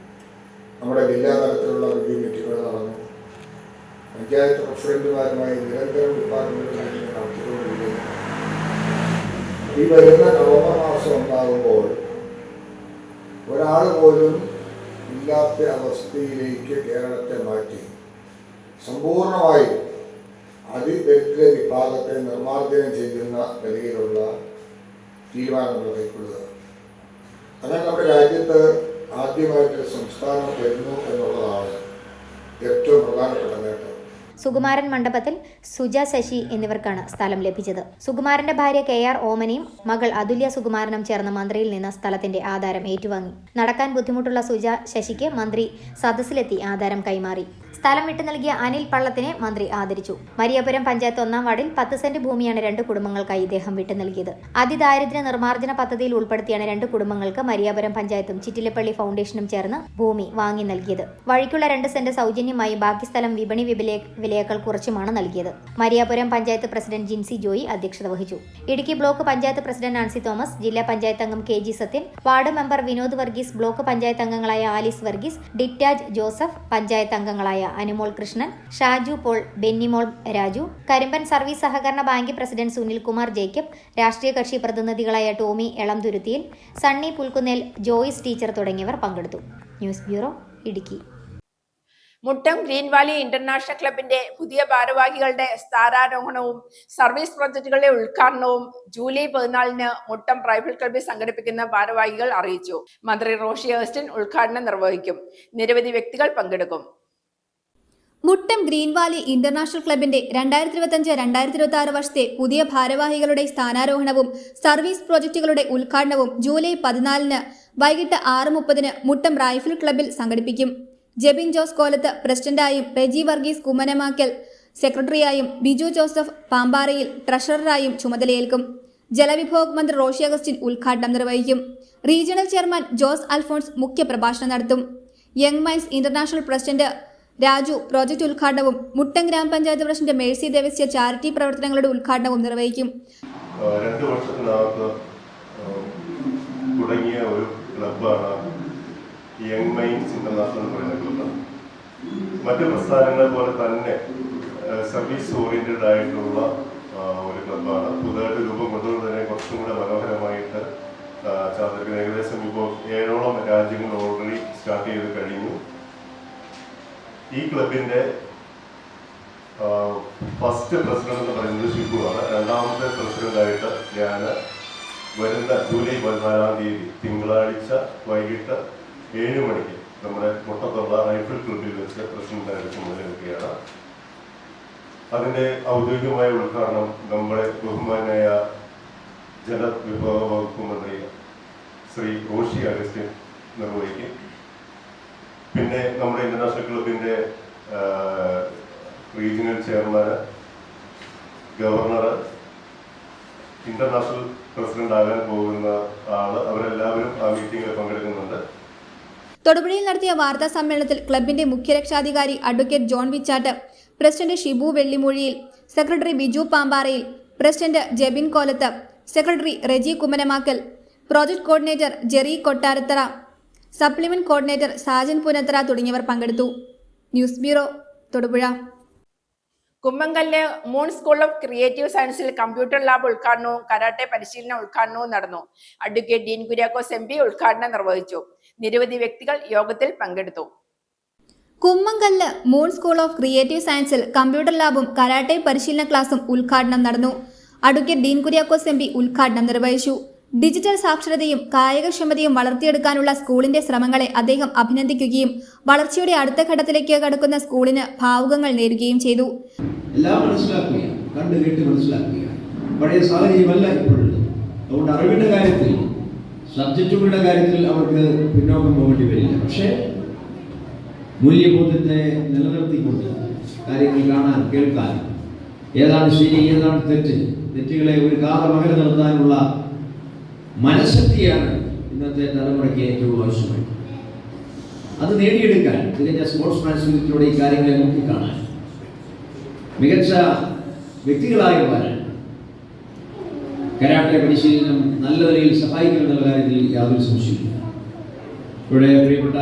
നമ്മുടെ ജില്ലാ തലത്തിലുള്ള റിവ്യൂ മീറ്റിങ്ങുകൾ നടന്നു. പഞ്ചായത്ത് പ്രസിഡന്റുമാരുമായി നിരന്തരം ഡിപ്പാർട്ട്മെന്റുകൾ നടത്തിക്കൊണ്ടിരിക്കുന്നു. ഈ വരുന്ന നവംബർ മാസം ഉണ്ടാകുമ്പോൾ ഒരാൾ പോലും ഇല്ലാത്ത അവസ്ഥയിലേക്ക് കേരളത്തെ മാറ്റി സമ്പൂർണമായി അതിദരിദ്ര വിഭാഗത്തെ നിർമ്മാർജ്ജനം ചെയ്യുന്ന നിലയിലുള്ള തീരുമാനങ്ങൾ കൈക്കൊള്ളുക. അങ്ങനെ നമ്മുടെ രാജ്യത്ത് ആദ്യമായിട്ട് സംസ്ഥാനം വരുന്നു എന്നുള്ളതാണ് ഏറ്റവും പ്രധാനപ്പെട്ട നേട്ടം. സുകുമാരൻ മണ്ഡപത്തിൽ, സുജ ശശി എന്നിവർക്കാണ് സ്ഥലം ലഭിച്ചത്. സുകുമാരന്റെ ഭാര്യ KR ഓമനയും മകൾ അതുല്യ സുകുമാരനും ചേർന്ന് മന്ത്രിയിൽ നിന്ന് സ്ഥലത്തിന്റെ ആധാരം ഏറ്റുവാങ്ങി. നടക്കാൻ ബുദ്ധിമുട്ടുള്ള സുജ ശശിക്ക് മന്ത്രി സദസ്സിലെത്തി ആധാരം കൈമാറി. സ്ഥലം വിട്ടു നൽകിയ അനിൽ പള്ളത്തിനെ മന്ത്രി ആദരിച്ചു. മരിയാപുരം പഞ്ചായത്ത് 1-ാം വാർഡിൽ 10 സെന്റ് ഭൂമിയാണ് 2 കുടുംബങ്ങൾക്കായി ഇദ്ദേഹം വിട്ടു നൽകിയത്. അതിദാരിദ്ര്യ നിർമ്മാർജ്ജന പദ്ധതിയിൽ ഉൾപ്പെടുത്തിയാണ് 2 കുടുംബങ്ങൾക്ക് മരിയാപുരം പഞ്ചായത്തും ചിറ്റിലപ്പള്ളി ഫൗണ്ടേഷനും ചേർന്ന് ഭൂമി വാങ്ങി നൽകിയത്. വഴിക്കുള്ള 2 സെന്റ് സൗജന്യമായി, ബാക്കി സ്ഥലം വിപണി വിലയേക്കാൾ കുറച്ചുമാണ് നൽകിയത്. മരിയാപുരം പഞ്ചായത്ത് പ്രസിഡന്റ് ജിൻസി ജോയി അധ്യക്ഷത വഹിച്ചു. ഇടുക്കി ബ്ലോക്ക് പഞ്ചായത്ത് പ്രസിഡന്റ് നാൻസി തോമസ്, ജില്ലാ പഞ്ചായത്ത് അംഗം KG Sathyan, ward member Vinod Varghese, block panchayat അംഗങ്ങളായ ആലിസ് വർഗീസ്, ഡിറ്റാജ് ജോസഫ്, പഞ്ചായത്ത് അംഗങ്ങളായ അനുമോൾ കൃഷ്ണൻ, ഷാജു പോൾ, ബെന്നിമോൾ രാജു, കരിമ്പൻ സർവീസ് സഹകരണ ബാങ്ക് പ്രസിഡന്റ് സുനിൽ കുമാർ ജേക്കബ്, രാഷ്ട്രീയ കക്ഷി പ്രതിനിധികളായ ടോമി എളംതുരുത്തിയിൽ, സണ്ണി പുൽക്കുന്നേൽ, ജോയിസ് ടീച്ചർ തുടങ്ങിയവർ പങ്കെടുത്തു. News bureau, Idukki. Muttom green valley international ക്ലബിന്റെ പുതിയ ഭാരവാഹികളുടെ സ്ഥാനാരോഹണവും സർവീസ് പ്രോജക്റ്റുകളുടെ ഉദ്ഘാടനവും ജൂലൈ 14-ന് മുട്ടം റൈഫിൾ ക്ലബിൽ സംഘടിപ്പിക്കുന്ന ഭാരവാഹികൾ അറിയിച്ചു. മന്ത്രി റോഷി അഗസ്റ്റിൻ ഉദ്ഘാടനം നിർവഹിക്കും. നിരവധി വ്യക്തികൾ പങ്കെടുക്കും. മുട്ടം ഗ്രീൻ വാലി ഇന്റർനാഷണൽ ക്ലബിന്റെ 2025-2026 വർഷത്തെ പുതിയ ഭാരവാഹികളുടെ സ്ഥാനാരോഹണവും സർവീസ് പ്രോജക്റ്റുകളുടെ ഉദ്ഘാടനവും ജൂലൈ 14-ന് വൈകിട്ട് 6:30-ന് മുട്ടം റൈഫിൾ ക്ലബിൽ സംഘടിപ്പിക്കും. ജെബിൻ ജോസ് കോലത്ത് പ്രസിഡന്റായും, റെജി വർഗീസ് കുമ്മനമാക്കൽ സെക്രട്ടറിയായും, ബിജു ജോസഫ് പാമ്പാറയിൽ ട്രഷററായും ചുമതലയേൽക്കും. ജലവിഭവ മന്ത്രി റോഷി അഗസ്റ്റിൻ ഉദ്ഘാടനം നിർവഹിക്കും. റീജിയണൽ ചെയർമാൻ ജോസ് അൽഫോൺസ് മുഖ്യപ്രഭാഷണം നടത്തും. Young minds international president Raju project ഉദ്ഘാടനവും മുട്ടം ഗ്രാമപഞ്ചായത്ത് പ്രസിഡന്റ് മേഴ്സി ദേവസ്യ ചാരിറ്റി പ്രവർത്തനങ്ങളുടെ ഉദ്ഘാടനവും നിർവഹിക്കും. 2 വർഷത്തിനകത്ത് തുടങ്ങിയ ഒരു ക്ലബ്ബാണ് യങ് മൈൻഡ്സ് ഇന്റർനാഷണൽ എന്ന് പറയുന്ന ക്ലബ്ബ്. മറ്റ് പ്രസ്ഥാനങ്ങളെ പോലെ തന്നെ സർവീസ് ഓറിയന്റഡ് ആയിട്ടുള്ള ഒരു ക്ലബ്ബാണ്. പുതുതായിട്ട് രൂപം കൊണ്ടുവരുന്നതിനെ കുറച്ചും കൂടെ മനോഹരമായിട്ട് ചാർജ് ഏകദേശം ഇപ്പോൾ 7ഓളം രാജ്യങ്ങൾ ഓൾറെഡി സ്റ്റാർട്ട് ചെയ്ത് കഴിഞ്ഞു. ഈ ക്ലബിന്റെ ഫസ്റ്റ് പ്രസിഡന്റ് എന്ന് പറയുന്നത് ഷിബുവാണ്. 2ാമത്തെ പ്രസിഡന്റായിട്ട് ഞാൻ വരുന്ന ജൂലൈ 14-ാം തീയതി തിങ്കളാഴ്ച വൈകിട്ട് 7 മണിക്ക് നമ്മുടെ മുട്ടത്തുള്ള റൈഫിൾ ക്ലബിൽ വെച്ച് പ്രസിഡന്റായിട്ട് ചുമതലയെടുക്കുകയാണ്. അതിന്റെ ഔദ്യോഗികമായ ഉദ്ഘാടനം നമ്മുടെ ബഹുമാനായ ജലവിഭവ വകുപ്പ് മന്ത്രി ശ്രീ റോഷി അഗസ്റ്റിൻ നിർവഹിക്കും. പിന്നെ നമ്മുടെ ഇന്റർനാഷണൽ ക്ലബിന്റെ regional chairman, governor, international president ആകാൻ പോകുന്ന ആള്, അവരെല്ലാവരും ആ മീറ്റിംഗിൽ പങ്കെടുക്കുന്നുണ്ട്. തൊടുപുഴയിൽ നടത്തിയ വാർത്താ സമ്മേളനത്തിൽ ക്ലബിന്റെ മുഖ്യരക്ഷാധികാരി advocate John Vichattu, president Shibu Vellimoozhiyil, secretary Biju Pamparayil, president Jebin Kolath, secretary Reji Kummanamakkal, project coordinator Jerry Kottarathara, supplement coordinator Sajan Punathara തുടങ്ങിയവർ പങ്കെടുത്തു. News bureau, Thodupuzha. Kummankallu moon school of creative സയൻസിൽ കമ്പ്യൂട്ടർ ലാബ് ഉദ്ഘാടനവും കരാട്ടെ പരിശീലന ഉദ്ഘാടനവും നടന്നു. അഡ്വക്കേറ്റ് ഡീൻ കുര്യാക്കോസ് MP ഉദ്ഘാടനം നിർവഹിച്ചു. നിരവധി വ്യക്തികൾ യോഗത്തിൽ പങ്കെടുത്തു. Kummankallu moon school of creative സയൻസിൽ കമ്പ്യൂട്ടർ ലാബും കരാട്ടെ പരിശീലന ക്ലാസും ഉദ്ഘാടനം നടന്നു. അഡ്വക്കേറ്റ് ഡീൻ കുര്യാക്കോസ് MP ഉദ്ഘാടനം നിർവഹിച്ചു. ഡിജിറ്റൽ സാക്ഷരതയും കായികക്ഷമതയും വളർത്തിയെടുക്കാനുള്ള സ്കൂളിന്റെ ശ്രമങ്ങളെ അദ്ദേഹം അഭിനന്ദിക്കുകയും വളർച്ചയുടെ അടുത്ത ഘട്ടത്തിലേക്ക് കടക്കുന്ന സ്കൂളിന് ഭാവുകങ്ങൾ നേരുകയും ചെയ്തു. എല്ലാം മനസ്സിലാക്കുകയാണ്, കണ്ടു കേട്ട് മനസ്സിലാക്കുകയാണ്. പഴയ സാഹചര്യമല്ല ഇപ്പോഴുള്ളത്. അതുകൊണ്ട് അറിവിന്റെ കാര്യത്തിൽ, സബ്ജക്റ്റുകളുടെ കാര്യത്തിൽ അവർക്ക് പിന്നോക്കം പോകേണ്ടി വരില്ല. പക്ഷേ മൂല്യബോധത്തെ നിലനിർത്തിക്കൊണ്ട് കാര്യങ്ങൾ കാണാൻ, കേൾക്കാൻ, ഏതാണ് ശരി, ഏതാണ് തെറ്റുകളെ ഒരു കാലമകലെ നിർത്താനുള്ള മനഃശക്തിയാണ് ഇന്നത്തെ തലമുറയ്ക്ക് ഏറ്റവും ആവശ്യമായിട്ട്. അത് നേടിയെടുക്കാൻ തികഞ്ഞ സ്പോർട്സ്മാൻ സ്പിരിറ്റിലൂടെ ഈ കാര്യങ്ങളെ നോക്കിക്കാണാൻ, മികച്ച വ്യക്തികളായി മാറാൻ കരാട്ടെ പരിശീലനം നല്ല നിലയിൽ സഹായിക്കുമെന്നുള്ള കാര്യത്തിൽ യാതൊരു സംശയമില്ല. ഇവിടെ പ്രിയപ്പെട്ട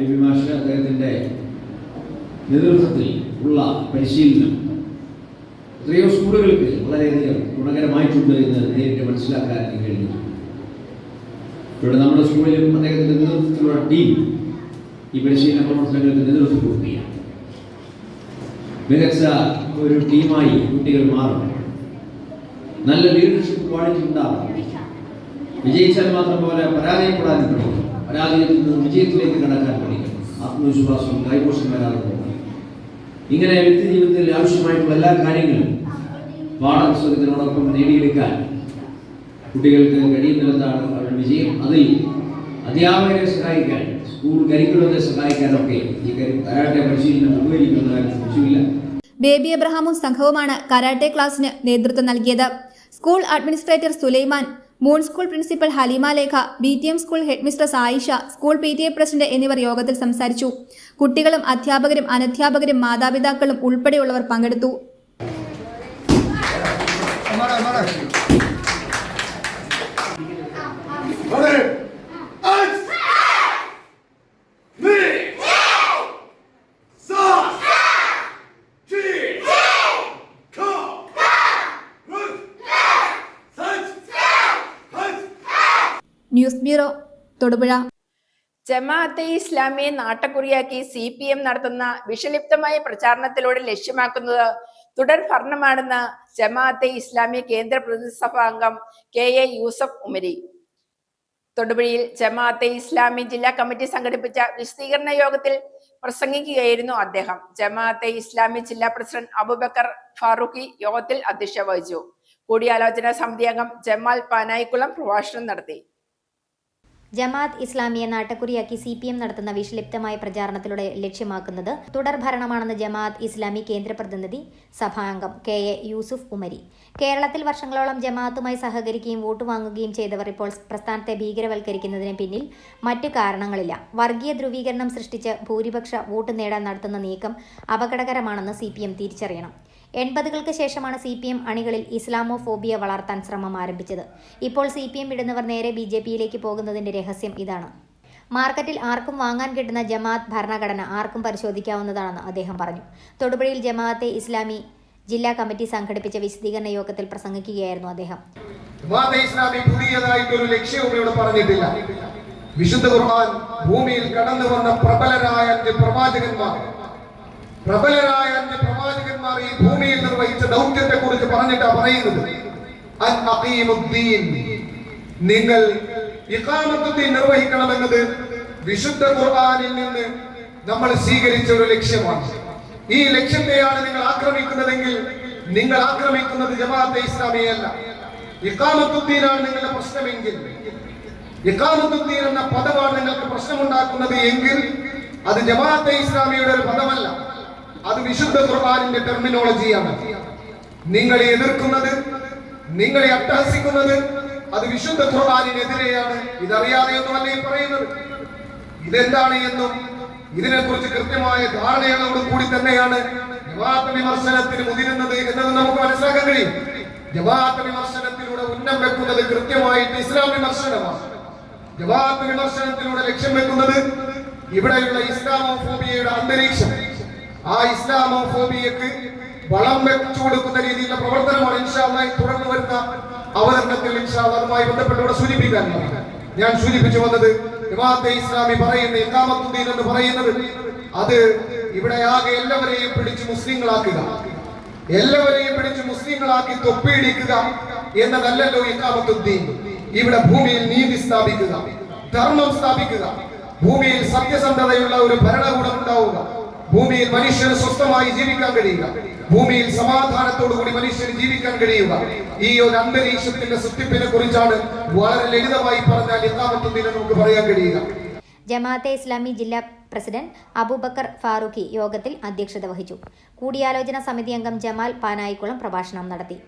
IB മാഷ് അദ്ദേഹത്തിൻ്റെ നേതൃത്വത്തിൽ ഉള്ള പരിശീലനം എത്രയോ സ്കൂളുകൾക്ക് വളരെയധികം ഗുണകരമായിട്ടുണ്ട് എന്ന് നേരിട്ട് മനസ്സിലാക്കാൻ കഴിഞ്ഞു. ഇവിടെ നമ്മുടെ സ്കൂളിലും അദ്ദേഹത്തിൻ്റെ നേതൃത്വത്തിലുള്ള ടീം ഈ പരിശീലന പ്രവർത്തനങ്ങൾക്ക് നേതൃത്വം കൊടുക്കുകയാണ്. മികച്ച ഒരു ടീമായി കുട്ടികൾ മാറണം. നല്ല ലീഡർഷിപ്പ് ക്വാളിറ്റി ഉണ്ടാവണം. വിജയിച്ചാൽ മാത്രം പോലെ പരാജയപ്പെടാൻ പഠിക്കണം. പരാജയത്തിൽ നിന്ന് വിജയത്തിലേക്ക് കടക്കാൻ പഠിക്കണം. ആത്മവിശ്വാസം കൈവശം വരാതെ പോകണം. ഇങ്ങനെ വ്യക്തി ജീവിതത്തിൽ ആവശ്യമായിട്ടുള്ള എല്ലാ കാര്യങ്ങളും പാഠപുസ്തകത്തിനോടൊപ്പം നേടിയെടുക്കാൻ കുട്ടികൾക്ക് കഴിയുന്നിടത്താണ് അവരുടെ വിജയം. അതിൽ അധ്യാപകരെ സഹായിക്കാൻ, സ്കൂൾ കരിക്കുലത്തെ സഹായിക്കാനൊക്കെ ഈ കരാട്ടെ പരിശീലനം ഉപകരിക്കുന്ന കാര്യത്തിൽ സംശയമില്ല. ബേബി എബ്രഹാമും സംഘവുമാണ് കരാട്ടെ ക്ലാസ്സിന് നേതൃത്വം നൽകിയത്. School administrator Sulaiman, moon school principal Haleema Lekha, BTM school headmistress Ayisha, school PTA president എന്നിവർ യോഗത്തിൽ സംസാരിച്ചു. കുട്ടികളും അധ്യാപകരും അനധ്യാപകരും മാതാപിതാക്കളും ഉൾപ്പെടെയുള്ളവർ പങ്കെടുത്തു. News bureau, Thodupuzha. ജമാഅത്തെ ഇസ്ലാമിയെ നാട്ടക്കുറിയാക്കി CPM നടത്തുന്ന വിഷലിപ്തമായ പ്രചാരണത്തിലൂടെ ലക്ഷ്യമാക്കുന്നത് തുടർ ഭരണമാണെന്ന് ജമാഅത്തെ ഇസ്ലാമി കേന്ദ്ര പ്രതിനിധിസഭാ അംഗം KA യൂസഫ് ഉമരി. തൊടുപുഴയിൽ ജമാഅത്തെ ഇസ്ലാമി ജില്ലാ കമ്മിറ്റി സംഘടിപ്പിച്ച വിശദീകരണ യോഗത്തിൽ പ്രസംഗിക്കുകയായിരുന്നു അദ്ദേഹം. ജമാഅത്തെ ഇസ്ലാമി ജില്ലാ പ്രസിഡന്റ് അബൂബക്കർ ഫാറൂഖി യോഗത്തിൽ അധ്യക്ഷത വഹിച്ചു. കൂടിയാലോചന സമിതി അംഗം ജമാൽ പാനായിക്കുളം പ്രഭാഷണം നടത്തി. ജമാഅത്ത് ഇസ്ലാമിയെ നാട്ടക്കുറിയാക്കി CPM നടത്തുന്ന വിഷലിപ്തമായ പ്രചാരണത്തിലൂടെ ലക്ഷ്യമാക്കുന്നത് തുടർ ഭരണമാണെന്ന് ജമാഅത്ത് ഇസ്ലാമി കേന്ദ്ര പ്രതിനിധി സഭാംഗം KA യൂസുഫ് ഉമരി. കേരളത്തിൽ വർഷങ്ങളോളം ജമാഅത്തുമായി സഹകരിക്കുകയും വോട്ട് വാങ്ങുകയും ചെയ്തവർ ഇപ്പോൾ പ്രസ്ഥാനത്തെ ഭീകരവൽക്കരിക്കുന്നതിന് പിന്നിൽ മറ്റു കാരണങ്ങളില്ല. വർഗീയ ധ്രുവീകരണം സൃഷ്ടിച്ച് ഭൂരിപക്ഷ വോട്ട് നേടാൻ നടത്തുന്ന നീക്കം അപകടകരമാണെന്ന് CPM തിരിച്ചറിയണം. 80കൾക്ക് ശേഷമാണ് CPM അണികളിൽ ഇസ്ലാമോഫോബിയ വളർത്താൻ ശ്രമം ആരംഭിച്ചത്. ഇപ്പോൾ CPM വിടുന്നവർ നേരെ BJPയിലേക്ക് പോകുന്നതിന്റെ രഹസ്യം ഇതാണ്. മാർക്കറ്റിൽ ആർക്കും വാങ്ങാൻ കിട്ടുന്ന ജമാഅത്ത് ഭരണഘടന ആർക്കും പരിശോധിക്കാവുന്നതാണെന്ന് അദ്ദേഹം പറഞ്ഞു. തൊടുപുഴയിൽ ജമാഅത്തെ ഇസ്ലാമി ജില്ലാ കമ്മിറ്റി സംഘടിപ്പിച്ച വിശദീകരണ യോഗത്തിൽ പ്രസംഗിക്കുകയായിരുന്നു അദ്ദേഹം. ജമാഅത്തെ ഇസ്ലാമി പുതിയതായിട്ടൊരു ലക്ഷ്യവും ഇവിടെ പറഞ്ഞിട്ടില്ല. വിശുദ്ധ ഖുർആൻ ഭൂമിയിൽ കടന്നു വന്ന പ്രബലരായ പ്രവാചകന്മാർ ഈ ഭൂമിയിൽ നിർവഹിച്ച ദൗത്യത്തെ കുറിച്ച് പറഞ്ഞിട്ടാ പറയുന്നത്. നിങ്ങൾ ഇഖാമത്തുദ്ദീൻ നിർവഹിക്കണമെന്നത് വിശുദ്ധ ഖുർആനിൽ നിന്ന് നമ്മൾ സ്വീകരിച്ച ഒരു ലക്ഷ്യമാണ്. ഈ ലക്ഷ്യത്തെയാണ് നിങ്ങൾ ആക്രമിക്കുന്നതെങ്കിൽ നിങ്ങൾ ആക്രമിക്കുന്നത് ജമാഅത്തെ ഇസ്ലാമിയല്ല, ഇഖാമത്തുദ്ദീനാണ് നിങ്ങളുടെ പ്രശ്നമെങ്കിൽ, ഇഖാമത്തുദ്ദീൻ എന്ന പദമാണ് നിങ്ങൾക്ക് പ്രശ്നമുണ്ടാക്കുന്നത് എങ്കിൽ അത് ജമാഅത്തെ ഇസ്ലാമിയുടെ ഒരു പദമല്ല, അത് വിശുദ്ധ ഖുർആനിന്റെ ടെർമിനോളജിയാണ്. നിങ്ങളെ എതിർക്കുന്നത്, നിങ്ങളെ അട്ടഹസിക്കുന്നത് അത് വിശുദ്ധ ഖുർആനിനെതിരെയാണ്. ഇതറിയാതെയൊന്നുമല്ല ഈ പറയുന്നത്. ഇതെന്താണ് എന്നും ഇതിനെക്കുറിച്ച് കൃത്യമായ ധാരണയോട് കൂടി തന്നെയാണ് ജമാഅത്ത് വിമർശനത്തിന് മുതിരുന്നത് എന്നത് നമുക്ക് മനസ്സിലാക്കാൻ കഴിയും. ജമാഅത്ത് വിമർശനത്തിലൂടെ ഉന്നം വെക്കുന്നത് കൃത്യമായിട്ട് ഇസ്ലാം വിമർശനമാണ്. ജമാഅത്ത് വിമർശനത്തിലൂടെ ലക്ഷ്യം വെക്കുന്നത് ഇവിടെയുള്ള ഇസ്ലാമോഫോബിയയുടെ അന്തരീക്ഷം, ആ ഇസ്ലാമോഫോബിയക്ക് വളം വെച്ചു കൊടുക്കുന്ന രീതിയിലുള്ള പ്രവർത്തനമാണ് ഇൻഷാ അല്ലാഹ് തുടർന്ന് വരുന്ന അവതരണത്തിൽ ഇൻഷാ അല്ലാഹ് അതുമായി ബന്ധപ്പെട്ട് സൂചിപ്പിക്കാൻ ഞാൻ സൂചിപ്പിച്ചു വന്നത്. ജമാഅത്തെ ഇസ്ലാമി പറയുന്ന ഇഖാമത്തുദ്ദീൻ എന്ന് പറയുന്നത് അത് ഇവിടെ ആകെ എല്ലാവരെയും പിടിച്ച് മുസ്ലിങ്ങളാക്കുക, എല്ലാവരെയും പിടിച്ച് മുസ്ലിങ്ങളാക്കി തൊപ്പിയിടിക്കുക എന്നതല്ലല്ലോ ഇഖാമത്തുദ്ദീൻ. ഇവിടെ ഭൂമിയിൽ നീതി സ്ഥാപിക്കുക, ധർമ്മം സ്ഥാപിക്കുക, ഭൂമിയിൽ സത്യസന്ധതയുള്ള ഒരു ഭരണകൂടം ഉണ്ടാവുക, ഭൂമിയിൽ മനുഷ്യന് സ്വസ്ഥമായി ജീവിക്കാൻ കഴിയുക, ഭൂമിയിൽ സമാധാനത്തോടുകൂടി മനുഷ്യന് ജീവിക്കാൻ കഴിയുക, ഈ ഒരു അന്തരീക്ഷത്തിന്റെ സൃഷ്ടിപ്പിനെ കുറിച്ചാണ് വളരെ ലളിതമായി പറഞ്ഞാൽ ഇഖാമത്തുദ്ദീൻ നമുക്ക് പറയാൻ കഴിയുക. ജമാഅത്തെ ഇസ്ലാമി ജില്ലാ പ്രസിഡന്റ് അബൂബക്കർ ഫാറൂഖി യോഗത്തിൽ അധ്യക്ഷത വഹിച്ചു. കൂടിയാലോചന സമിതി അംഗം ജമാൽ പാനായിക്കുളം പ്രഭാഷണം നടത്തി.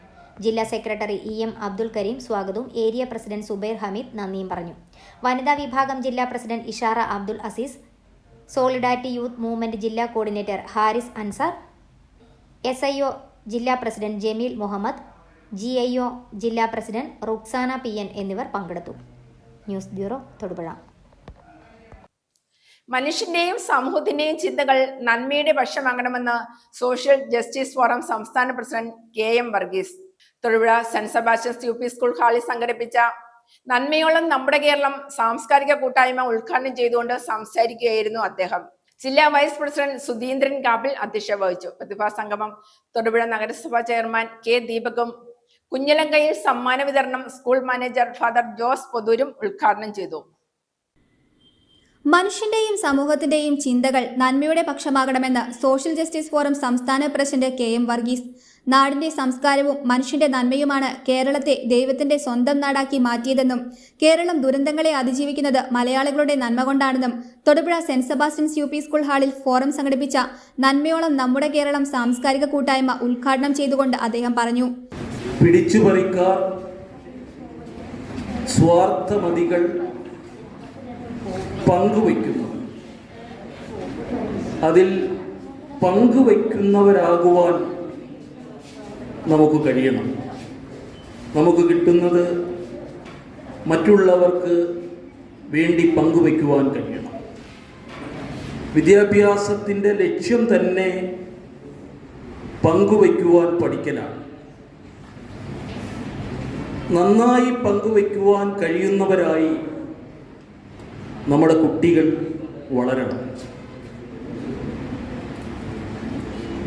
ജില്ലാ സെക്രട്ടറി EM അബ്ദുൽ കരീം സ്വാഗതവും ഏരിയ പ്രസിഡന്റ് സുബൈർ ഹമീദ് നന്ദിയും പറഞ്ഞു. വനിതാ വിഭാഗം ജില്ലാ president Ishara Abdul Azeez, solidarity youth movement ജില്ലാ കോർഡിനേറ്റർ ഹാരിസ് അൻസാർ, SIO ജില്ലാ പ്രസിഡന്റ് ജമീൽ മുഹമ്മദ്, GIO ജില്ലാ പ്രസിഡന്റ് റുക്സാന PN എന്നിവർ പങ്കെടുത്തു. News bureau, Thodupuzha. മനുഷ്യന്റെയും സമൂഹത്തിന്റെയും ചിന്തകൾ നന്മയുടെ പക്ഷമാകണമെന്ന് സോഷ്യൽ ജസ്റ്റിസ് ഫോറം സംസ്ഥാന president KM Varghese. Thodupuzha saint Sebastian's UP school ഹാളിൽ സംഘടിപ്പിച്ച നന്മയോളം നമ്മുടെ കേരളം സാംസ്കാരിക കൂട്ടായ്മ ഉദ്ഘാടനം ചെയ്തുകൊണ്ട് സംസാരിക്കുകയായിരുന്നു അദ്ദേഹം. ജില്ലാ വൈസ് പ്രസിഡന്റ് സുധീന്ദ്രൻ കാപ്പിൽ അധ്യക്ഷത വഹിച്ചു. പ്രതിഭാ സംഗമം തൊടുപുഴ നഗരസഭാ ചെയർമാൻ K ദീപകും കുഞ്ഞലങ്കയിൽ സമ്മാന വിതരണം സ്കൂൾ മാനേജർ ഫാദർ ജോസ് പൊതൂരും ഉദ്ഘാടനം ചെയ്തു. മനുഷ്യന്റെയും സമൂഹത്തിന്റെയും ചിന്തകൾ നന്മയുടെ പക്ഷമാകണമെന്ന് സോഷ്യൽ ജസ്റ്റിസ് ഫോറം സംസ്ഥാന പ്രസിഡന്റ് KM വർഗീസ്. നാടിന്റെ സംസ്കാരവും മനുഷ്യന്റെ നന്മയുമാണ് കേരളത്തെ ദൈവത്തിന്റെ സ്വന്തം നാടാക്കി മാറ്റിയതെന്നും കേരളം ദുരന്തങ്ങളെ അതിജീവിക്കുന്നത് മലയാളികളുടെ നന്മ കൊണ്ടാണെന്നും Thodupuzha saint Sebastian's UP school ഹാളിൽ ഫോറം സംഘടിപ്പിച്ച നന്മയോളം നമ്മുടെ കേരളം സാംസ്കാരിക കൂട്ടായ്മ ഉദ്ഘാടനം ചെയ്തുകൊണ്ട് അദ്ദേഹം പറഞ്ഞു. പിടിച്ചുപറിക്കാർ, സ്വാർത്ഥമതികൾ പങ്കുവയ്ക്കുന്നു. അതിൽ പങ്കുവയ്ക്കുന്നവരാകുവാൻ നമുക്ക് കഴിയണം. നമുക്ക് കിട്ടുന്നത് മറ്റുള്ളവർക്ക് വേണ്ടി പങ്കുവയ്ക്കുവാൻ കഴിയണം. വിദ്യാഭ്യാസത്തിൻ്റെ ലക്ഷ്യം തന്നെ പങ്കുവയ്ക്കുവാൻ പഠിക്കലാണ്. നന്നായി പങ്കുവയ്ക്കുവാൻ കഴിയുന്നവരായി നമ്മുടെ കുട്ടികൾ വളരണം.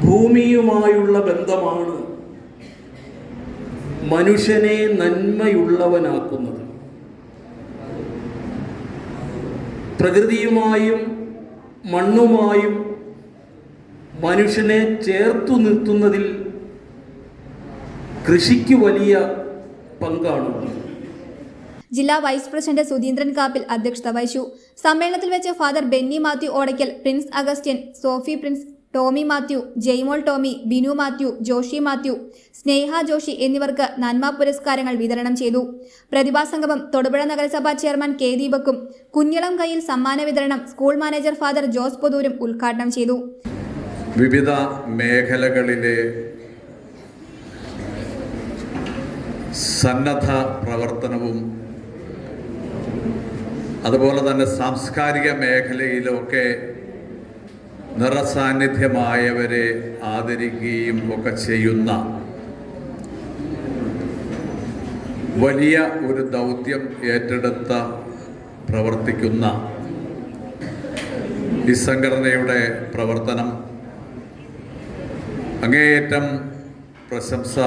ഭൂമിയുമായുള്ള ബന്ധമാണ് മനുഷ്യനെ നന്മയുള്ളവനാക്കുന്നത്. പ്രകൃതിയുമായും മണ്ണുമായും മനുഷ്യനെ ചേർത്തു നിർത്തുന്നതിൽ കൃഷിക്ക് വലിയ പങ്കാണുള്ളത്. ജില്ലാ വൈസ് പ്രസിഡന്റ് സുധീന്ദ്രൻ കാപ്പിൽ അധ്യക്ഷത വഹിച്ചു. സമ്മേളനത്തിൽ വെച്ച് ഫാദർ ബെന്നി മാത്യു ഓടയ്ക്കൽ, പ്രിൻസ് അഗസ്റ്റ്യൻ, സോഫി പ്രിൻസ്, ടോമി മാത്യു, ജെയ്മോൾ ടോമി, ബിനു മാത്യു, ജോഷി മാത്യു, സ്നേഹ ജോഷി എന്നിവർക്ക് നന്മ പുരസ്കാരങ്ങൾ വിതരണം ചെയ്തു. പ്രതിഭാസംഗമം തൊടുപുഴ നഗരസഭാ ചെയർമാൻ K ദീപക്കും കുഞ്ഞിളം കയ്യിൽ സമ്മാന വിതരണം സ്കൂൾ മാനേജർ ഫാദർ ജോസ് പൊതൂരും ഉദ്ഘാടനം ചെയ്തു. വിവിധ മേഖലകളിലെ സന്നദ്ധ പ്രവർത്തനവും അതുപോലെ തന്നെ സാംസ്കാരിക മേഖലയിലൊക്കെ നിറസാന്നിധ്യമായവരെ ആദരിക്കുകയും ഒക്കെ ചെയ്യുന്ന വലിയ ഒരു ദൗത്യം ഏറ്റെടുത്ത പ്രവർത്തിക്കുന്ന ഈ സംഘടനയുടെ പ്രവർത്തനം അങ്ങേയറ്റം പ്രശംസ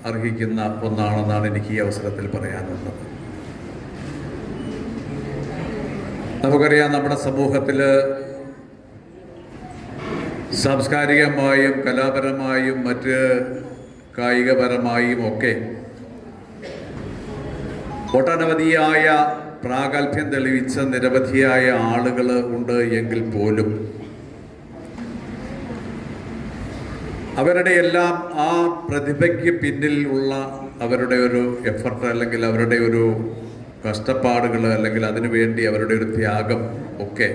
അർഹിക്കുന്ന ഒന്നാണെന്നാണ് എനിക്ക് ഈ അവസരത്തിൽ പറയാനുള്ളത്. നമുക്കറിയാം, നമ്മുടെ സമൂഹത്തിൽ സാംസ്കാരികമായും കലാപരമായും മറ്റ് കായികപരമായും ഒക്കെ ഒട്ടനവധിയായ പ്രാഗൽഭ്യം തെളിയിച്ച നിരവധിയായ ആളുകൾ ഉണ്ട് എങ്കിൽ പോലും അവരുടെ എല്ലാം ആ പ്രതിഭയ്ക്ക് പിന്നിൽ ഉള്ള അവരുടെ ഒരു എഫർട്ട് അല്ലെങ്കിൽ അവരുടെ ഒരു കഷ്ടപ്പാടുകൾ അല്ലെങ്കിൽ അതിനുവേണ്ടി അവരുടെ ഒരു ത്യാഗം ഒക്കെ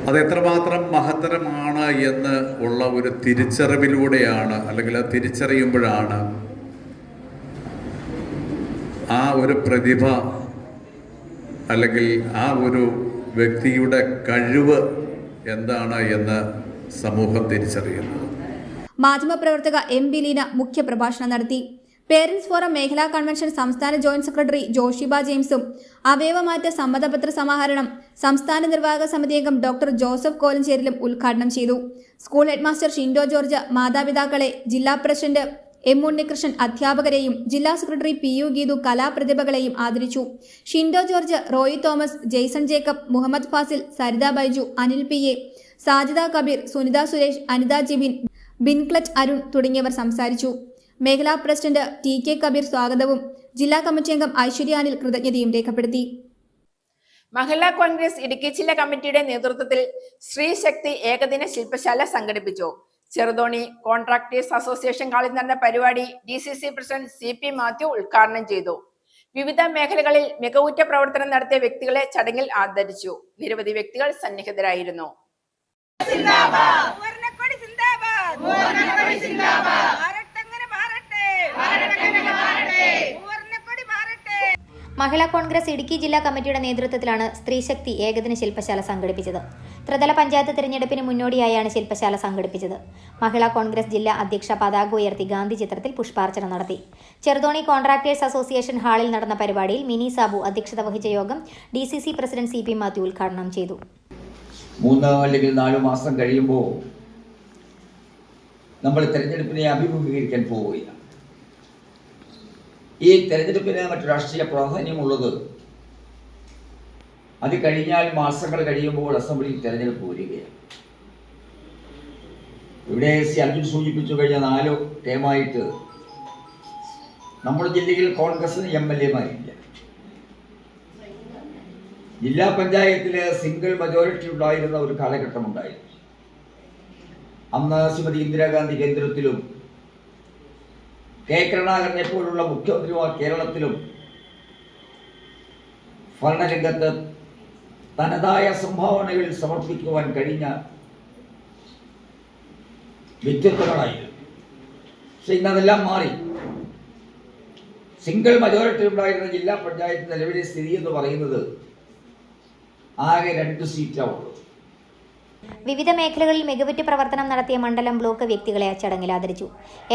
അത് എത്രമാത്രം മഹത്തരമാണ് എന്ന് ഉള്ള ഒരു തിരിച്ചറിവിലൂടെയാണ് അല്ലെങ്കിൽ അത് തിരിച്ചറിയുമ്പോഴാണ് ആ ഒരു പ്രതിഭ അല്ലെങ്കിൽ ആ ഒരു വ്യക്തിയുടെ കഴിവ് എന്താണ് എന്ന് സമൂഹം തിരിച്ചറിയുന്നത്. മാധ്യമപ്രവർത്തക M ബിലീന മുഖ്യപ്രഭാഷണം നടത്തി. പേരൻസ് ഫോറം മേഖലാ കൺവെൻഷൻ സംസ്ഥാന ജോയിന്റ് സെക്രട്ടറി ജോഷിബ ജെയിംസും അവയവമാറ്റ സമ്മതപത്ര സമാഹരണം സംസ്ഥാന നിർവാഹക സമിതി അംഗം ഡോക്ടർ ജോസഫ് കോലഞ്ചേരിലും ഉദ്ഘാടനം ചെയ്തു. സ്കൂൾ ഹെഡ്മാസ്റ്റർ ഷിൻഡോ ജോർജ് മാതാപിതാക്കളെ, ജില്ലാ പ്രസിഡന്റ് M ഉണ്ണികൃഷ്ണൻ അധ്യാപകരെയും ജില്ലാ സെക്രട്ടറി PU ഗീതു കലാപ്രതിഭകളെയും ആദരിച്ചു. ഷിൻഡോ ജോർജ്, റോയി തോമസ്, ജെയ്സൺ ജേക്കബ്, മുഹമ്മദ് ഫാസിൽ, സരിത ബൈജു, അനിൽ PA, സാജിദ കബീർ, സുനിത സുരേഷ്, അനിത ജിബിൻ, ബിൻക്ലച്ച് അരുൺ തുടങ്ങിയവർ സംസാരിച്ചു. മേഖലാ പ്രസിഡന്റ് TK കബീർ സ്വാഗതവും ജില്ലാ കമ്മിറ്റി അംഗം ഐശ്വര്യ അനിൽ കൃതജ്ഞതയും രേഖപ്പെടുത്തി. മഹിളാ കോൺഗ്രസ് ഇടുക്കി ജില്ലാ കമ്മിറ്റിയുടെ നേതൃത്വത്തിൽ സ്ത്രീ ശക്തി ഏകദിന ശില്പശാല സംഘടിപ്പിച്ചു. ചെറുതോണി കോൺട്രാക്ടേഴ്സ് അസോസിയേഷൻ ഹാളിൽ നടന്ന പരിപാടി DCC പ്രസിഡന്റ് CP മാത്യു ഉദ്ഘാടനം ചെയ്തു. വിവിധ മേഖലകളിൽ മികവുറ്റ പ്രവർത്തനം നടത്തിയ വ്യക്തികളെ ചടങ്ങിൽ ആദരിച്ചു. നിരവധി വ്യക്തികൾ സന്നിഹിതരായിരുന്നു. മഹിളാ കോൺഗ്രസ് ഇടുക്കി ജില്ലാ കമ്മിറ്റിയുടെ നേതൃത്വത്തിലാണ് സ്ത്രീശക്തി ഏകദിന ശില്പശാല സംഘടിപ്പിച്ചത്. ത്രിതല പഞ്ചായത്ത് തിരഞ്ഞെടുപ്പിന് മുന്നോടിയായാണ് ശില്പശാല സംഘടിപ്പിച്ചത്. മഹിളാ കോൺഗ്രസ് ജില്ലാ അധ്യക്ഷ പതാക ഉയർത്തി ഗാന്ധി ചിത്രത്തിൽ പുഷ്പാർച്ചന നടത്തി. ചെറുതോണി കോൺട്രാക്ടേഴ്സ് അസോസിയേഷൻ ഹാളിൽ നടന്ന പരിപാടിയിൽ മിനി സാബു അധ്യക്ഷത വഹിച്ച യോഗം DCC പ്രസിഡന്റ് CP മാത്യു ഉദ്ഘാടനം ചെയ്തു. 3 അല്ലെങ്കിൽ 4 മാസം കഴിയുമ്പോൾ നമ്മൾ തെരഞ്ഞെടുപ്പിനെ അഭിമുഖീകരിക്കാൻ പോവുകയാണ്. ഈ തെരഞ്ഞെടുപ്പിന് മറ്റു രാഷ്ട്രീയ പ്രാധാന്യമുള്ളത് അത് കഴിഞ്ഞാൽ മാസങ്ങൾ കഴിയുമ്പോൾ അസംബ്ലിയിൽ തെരഞ്ഞെടുപ്പ് വരികയാണ്. ഇവിടെ അർജുൻ സൂചിപ്പിച്ചു കഴിഞ്ഞ 4 ടേമായിട്ട് നമ്മുടെ ജില്ലയിൽ കോൺഗ്രസിന് MLA-മാരില്ല. ജില്ലാ പഞ്ചായത്തിൽ സിംഗിൾ മെജോറിറ്റി ഉണ്ടായിരുന്ന ഒരു കാലഘട്ടം ഉണ്ടായിരുന്നു. അന്ന് ശ്രീമതി ഇന്ദിരാഗാന്ധി കേന്ദ്രത്തിലും കെ കരുണാകരനെ പോലുള്ള മുഖ്യമന്ത്രിമാർ കേരളത്തിലും ഭരണരംഗത്ത് തനതായ സംഭാവനകൾ സമർപ്പിക്കുവാൻ കഴിഞ്ഞ വ്യക്തിത്വങ്ങളായിരുന്നു. പക്ഷെ ഇന്നതെല്ലാം മാറി. സിംഗിൾ മെജോറിറ്റി ഉണ്ടായിരുന്ന ജില്ലാ പഞ്ചായത്ത് നിലവിലെ സ്ഥിതി എന്ന് പറയുന്നത് ആകെ 2 സീറ്റാവുള്ളൂ. വിവിധ മേഖലകളിൽ മികവുറ്റ പ്രവർത്തനം നടത്തിയ മണ്ഡലം ബ്ലോക്ക് വ്യക്തികളെ ചടങ്ങിൽ ആദരിച്ചു.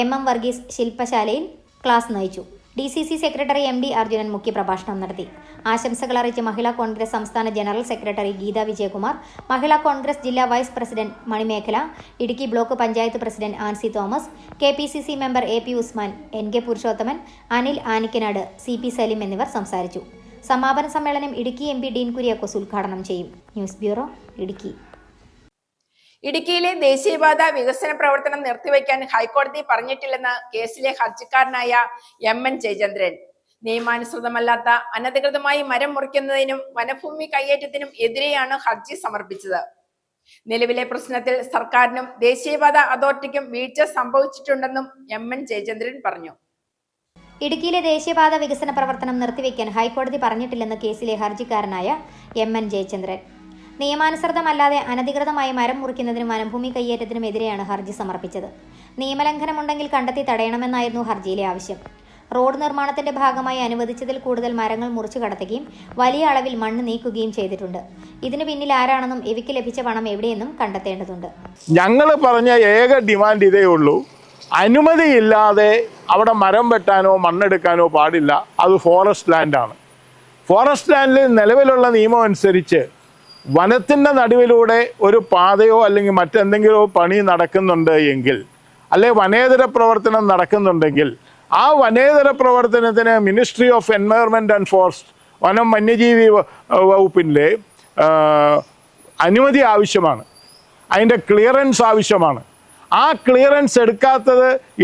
MM വർഗീസ് ശില്പശാലയിൽ ക്ലാസ് നയിച്ചു. DCC സെക്രട്ടറി MD അർജുനൻ മുഖ്യപ്രഭാഷണം നടത്തി. ആശംസകൾ അറിയിച്ച് മഹിളാ കോൺഗ്രസ് സംസ്ഥാന ജനറൽ സെക്രട്ടറി ഗീത വിജയകുമാർ, മഹിളാ കോൺഗ്രസ് ജില്ലാ vice president Manimekhala, Idukki block panchayat president Ancy Thomas, KPCC member AP Usman, NK Purushothaman, Anil Anikkanadu, CP Saleem എന്നിവർ സംസാരിച്ചു. സമാപന സമ്മേളനം ഇടുക്കി MP ഡീൻ കുര്യാക്കോസ് ഉദ്ഘാടനം ചെയ്യും. News bureau, Idukki. ഇടുക്കിയിലെ ദേശീയപാത വികസന പ്രവർത്തനം നിർത്തിവെക്കാൻ ഹൈക്കോടതി പറഞ്ഞിട്ടില്ലെന്ന് കേസിലെ ഹർജിക്കാരനായ MN ജയചന്ദ്രൻ. നിയമാനുസൃതമല്ലാത്ത അനധികൃതമായി മരം മുറിക്കുന്നതിനും വനഭൂമി കയ്യേറ്റത്തിനും എതിരെയാണ് ഹർജി സമർപ്പിച്ചത്. നിലവിലെ പ്രശ്നത്തിൽ സർക്കാരിനും ദേശീയപാത അതോറിറ്റിക്കും വീഴ്ച സംഭവിച്ചിട്ടുണ്ടെന്നും MN ജയചന്ദ്രൻ പറഞ്ഞു. ഇടുക്കിയിലെ ദേശീയപാത വികസന പ്രവർത്തനം നിർത്തിവെക്കാൻ ഹൈക്കോടതി പറഞ്ഞിട്ടില്ലെന്ന് കേസിലെ ഹർജിക്കാരനായ MN ജയചന്ദ്രൻ. നിയമാനുസൃതമല്ലാതെ അനധികൃതമായി മരം മുറിക്കുന്നതിനും വനഭൂമി കയ്യേറ്റത്തിനും എതിരെയാണ് ഹർജി സമർപ്പിച്ചത്. നിയമലംഘനമുണ്ടെങ്കിൽ കണ്ടെത്തി തടയണമെന്നായിരുന്നു ഹർജിയിലെ ആവശ്യം. റോഡ് നിർമ്മാണത്തിന്റെ ഭാഗമായി അനുവദിച്ചതിൽ കൂടുതൽ മരങ്ങൾ മുറിച്ചു കടത്തുകയും വലിയ അളവിൽ മണ്ണ് നീക്കുകയും ചെയ്തിട്ടുണ്ട്. ഇതിനു പിന്നിൽ ആരാണെന്നും ഇവയ്ക്ക് ലഭിച്ച പണം എവിടെയെന്നും കണ്ടെത്തേണ്ടതുണ്ട്. ഞങ്ങൾ പറഞ്ഞ ഏക ഡിമാൻഡ് ഇതേ ഉള്ളൂ. അനുമതിയില്ലാതെ അവിടെ മരം വെട്ടാനോ മണ്ണെടുക്കാനോ പാടില്ല. അത് ഫോറസ്റ്റ് ലാൻഡാണ്. ഫോറസ്റ്റ് ലാൻഡിൽ നിലവിലുള്ള നിയമം അനുസരിച്ച് വനത്തിൻ്റെ നടുവിലൂടെ ഒരു പാതയോ അല്ലെങ്കിൽ മറ്റെന്തെങ്കിലോ പണി നടക്കുന്നുണ്ട് എങ്കിൽ, അല്ലെ വനേതര പ്രവർത്തനം നടക്കുന്നുണ്ടെങ്കിൽ, ആ വനേതര പ്രവർത്തനത്തിന് ministry of environment and forest, വനം വന്യജീവി വകുപ്പിൻ്റെ അനുമതി ആവശ്യമാണ്. അതിൻ്റെ ക്ലിയറൻസ് ആവശ്യമാണ്. ആ ക്ലിയറൻസ്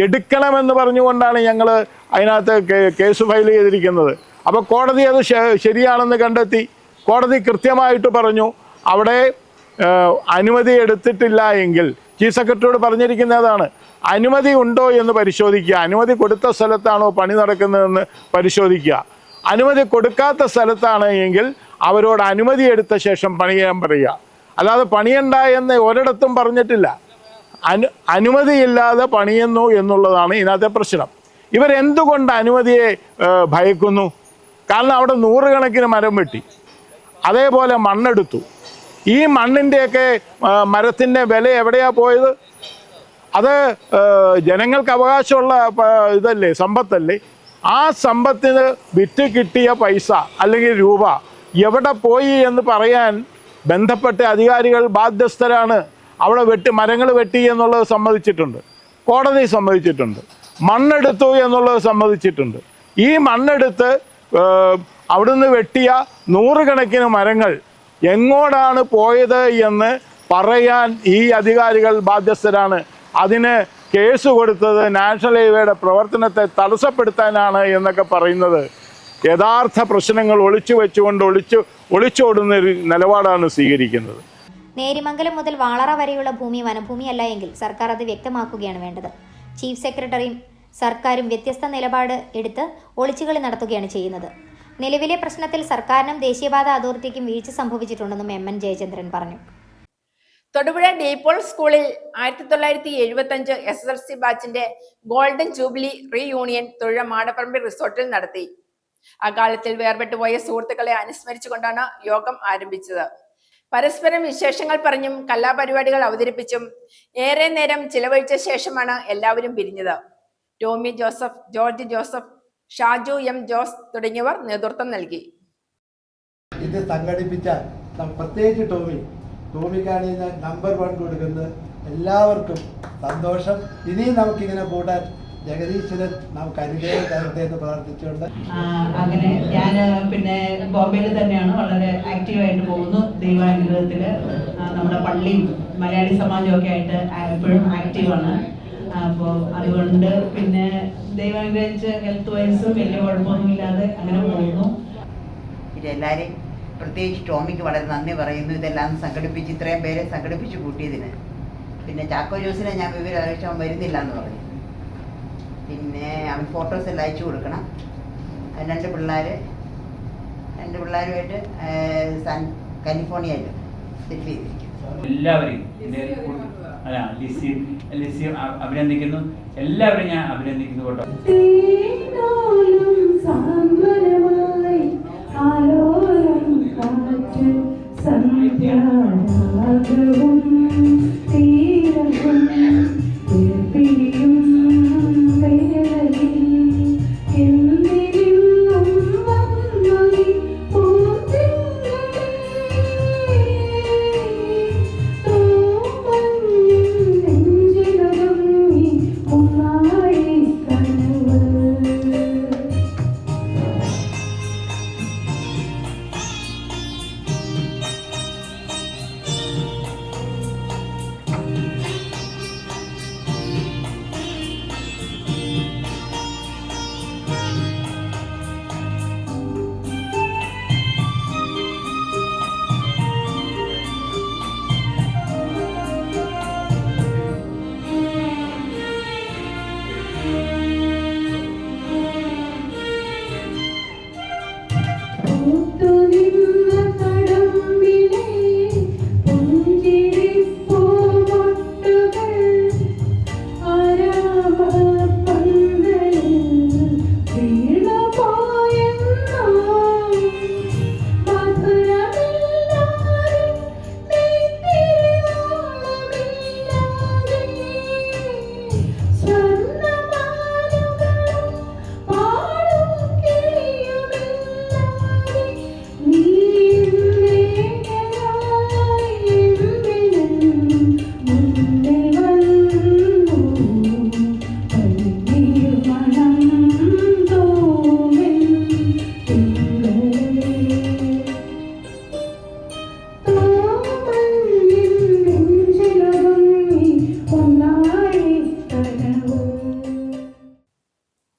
എടുക്കണമെന്ന് പറഞ്ഞുകൊണ്ടാണ് ഞങ്ങൾ അതിനകത്ത് കേസ് ഫയൽ ചെയ്തിരിക്കുന്നത്. അപ്പോൾ കോടതി അത് ശരിയാണെന്ന് കണ്ടെത്തി. കോടതി കൃത്യമായിട്ട് പറഞ്ഞു അവിടെ അനുമതി എടുത്തിട്ടില്ല എങ്കിൽ, ചീഫ് സെക്രട്ടറിയോട് പറഞ്ഞിരിക്കുന്നതാണ്, അനുമതി ഉണ്ടോ എന്ന് പരിശോധിക്കുക. അനുമതി കൊടുത്ത സ്ഥലത്താണോ പണി നടക്കുന്നതെന്ന് പരിശോധിക്കുക. അനുമതി കൊടുക്കാത്ത സ്ഥലത്താണ് എങ്കിൽ അവരോട് അനുമതി എടുത്ത ശേഷം പണിയാൻ പറയുക. അല്ലാതെ പണിയണ്ട എന്ന് ഒരിടത്തും പറഞ്ഞിട്ടില്ല. അനുമതിയില്ലാതെ പണിയുന്നു എന്നുള്ളതാണ് ഇതിനകത്തെ പ്രശ്നം. ഇവരെന്തുകൊണ്ട് അനുമതിയെ ഭയക്കുന്നു? കാരണം അവിടെ 100 കണക്കിന് മരം വെട്ടി, അതേപോലെ മണ്ണെടുത്തു. ഈ മണ്ണിൻ്റെയൊക്കെ മരത്തിൻ്റെ വില എവിടെയാണ് പോയത്? അത് ജനങ്ങൾക്ക് അവകാശമുള്ള ഇതല്ലേ, സമ്പത്തല്ലേ? ആ സമ്പത്തിന് വിറ്റ് കിട്ടിയ പൈസ അല്ലെങ്കിൽ രൂപ എവിടെ പോയി എന്ന് പറയാൻ ബന്ധപ്പെട്ട അധികാരികൾ ബാധ്യസ്ഥരാണ്. അവിടെ മരങ്ങൾ വെട്ടി എന്നുള്ളത് സമ്മതിച്ചിട്ടുണ്ട്, കോടതി സമ്മതിച്ചിട്ടുണ്ട്. മണ്ണെടുത്തു എന്നുള്ളത് സമ്മതിച്ചിട്ടുണ്ട്. ഈ മണ്ണെടുത്ത് അവിടുന്ന് വെട്ടിയ 100 കണക്കിന് മരങ്ങൾ എങ്ങോട്ടാണ് പോയത് എന്ന് പറയാൻ ഈ അധികാരികൾ ബാധ്യസ്ഥരാണ്. അതിന് കേസ് കൊടുത്തത് നാഷണൽ ഹൈവേയുടെ പ്രവർത്തനത്തെ തടസ്സപ്പെടുത്താനാണ് എന്നൊക്കെ പറയുന്നത് യഥാർത്ഥ പ്രശ്നങ്ങൾ ഒളിച്ചു വെച്ചുകൊണ്ട് ഒളിച്ചോടുന്ന ഒരു നിലപാടാണ് സ്വീകരിക്കുന്നത്. നേരിമംഗലം മുതൽ വാളറ വരെയുള്ള ഭൂമി വനഭൂമിയല്ല എങ്കിൽ സർക്കാർ അത് വ്യക്തമാക്കുകയാണ് വേണ്ടത്. ചീഫ് സെക്രട്ടറിയും സർക്കാരും വ്യത്യസ്ത നിലപാട് എടുത്ത് ഒളിച്ചുകളി നടത്തുകയാണ് ചെയ്യുന്നത്. നിലവിലെ പ്രശ്നത്തിൽ സർക്കാരിനും ദേശീയപാത അതോറിറ്റിക്കും വീഴ്ച സംഭവിച്ചിട്ടുണ്ടെന്നും MN ജയചന്ദ്രൻ പറഞ്ഞു. തൊടുപുഴ ഡീപോൾ സ്കൂളിൽ 1975 SSLC ബാച്ചിന്റെ ഗോൾഡൻ ജൂബിലി റീയൂണിയൻ തൊഴിൽ മാടപ്പറമ്പ് റിസോർട്ടിൽ നടത്തി. അകാലത്തിൽ വേർപെട്ടുപോയ സുഹൃത്തുക്കളെ അനുസ്മരിച്ചുകൊണ്ടാണ് യോഗം ആരംഭിച്ചത്. പരസ്പരം വിശേഷങ്ങൾ പറഞ്ഞും കലാപരിപാടികൾ അവതരിപ്പിച്ചും ഏറെ നേരം ചിലവഴിച്ച ശേഷമാണ് എല്ലാവരും പിരിഞ്ഞത്. ടോമി ജോസഫ്, ജോർജ് ജോസഫ്, ഷാജു M ജോസ് തുടങ്ങിയവർ നേതൃത്വം നൽകി. ഇത് സംഘടിപ്പിച്ച പ്രത്യേകിച്ച് ടോമിക്കാണ് നമ്പർ 1 കൊടുക്കുന്നത്. എല്ലാവർക്കും സന്തോഷം. ഇനിയും നമുക്കിങ്ങനെ കൂടാൻ ജഗദീശ്വരൻ നമുക്ക് അനുഗ്രഹം തരട്ടെ എന്ന് പ്രാർത്ഥിച്ചുകൊണ്ട് അങ്ങനെ ഞാൻ പിന്നെ ബോംബെയിൽ തന്നെയാണ് വളരെ ആക്റ്റീവായിട്ട് പോകുന്നു. ദൈവാനുഗ്രഹത്തിൽ നമ്മുടെ പള്ളിയും മലയാളി സമാജവും ഒക്കെ ആയിട്ട് എപ്പോഴും ആക്റ്റീവാണ്. അപ്പോൾ അതുകൊണ്ട് പിന്നെ ദൈവാനുഗ്രഹിച്ച് ഹെൽത്ത് വൈസും വലിയ കുഴപ്പമൊന്നുമില്ലാതെ അങ്ങനെ പോകുന്നു. ഇതെല്ലാവരെയും പ്രത്യേകിച്ച് ടോമിക്ക് വളരെ നന്ദി പറയുന്നു. ഇതെല്ലാം സംഘടിപ്പിച്ച് ഇത്രയും പേരെ സംഘടിപ്പിച്ച് കൂട്ടിയതിന്. പിന്നെ ചാക്കോ ജോസിനെ ഞാൻ വിവരം അറിയിച്ചു, അവൻ വരുന്നില്ല എന്ന് പറഞ്ഞു. പിന്നെ അവൻ ഫോട്ടോസ് എല്ലാം അയച്ചു കൊടുക്കണം. രണ്ട് പിള്ളേരുമായിട്ട് കാലിഫോർണിയയിൽ സെറ്റിൽ ചെയ്തിരിക്കും. എല്ലാവരെയും ലിസി അഭിനന്ദിക്കുന്നു. എല്ലാവരും ഞാൻ അഭിനന്ദിക്കുന്നു കേട്ടോ.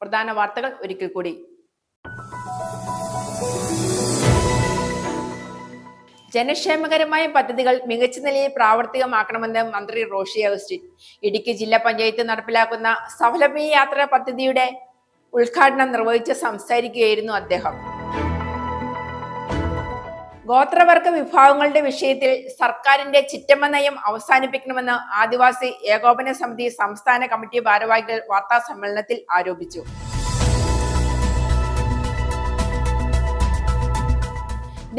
പ്രധാന വാർത്തകൾ ഒരിക്കൽ കൂടി. ജനക്ഷേമകരമായ പദ്ധതികൾ മികച്ച നിലയിൽ പ്രാവർത്തികമാക്കണമെന്ന് മന്ത്രി റോഷി അഗസ്റ്റിൻ. ഇടുക്കി ജില്ലാ പഞ്ചായത്ത് നടപ്പിലാക്കുന്ന സഫലമീ യാത്ര പദ്ധതിയുടെ ഉദ്ഘാടനം നിർവഹിച്ച് സംസാരിക്കുകയായിരുന്നു അദ്ദേഹം. ഗോത്രവർഗ വിഭാഗങ്ങളുടെ വിഷയത്തിൽ സർക്കാരിന്റെ ചിറ്റമ്മ നയം അവസാനിപ്പിക്കണമെന്ന് ആദിവാസി ഏകോപന സമിതി സംസ്ഥാന കമ്മിറ്റി ഭാരവാഹികൾ വാർത്താ സമ്മേളനത്തിൽ ആരോപിച്ചു.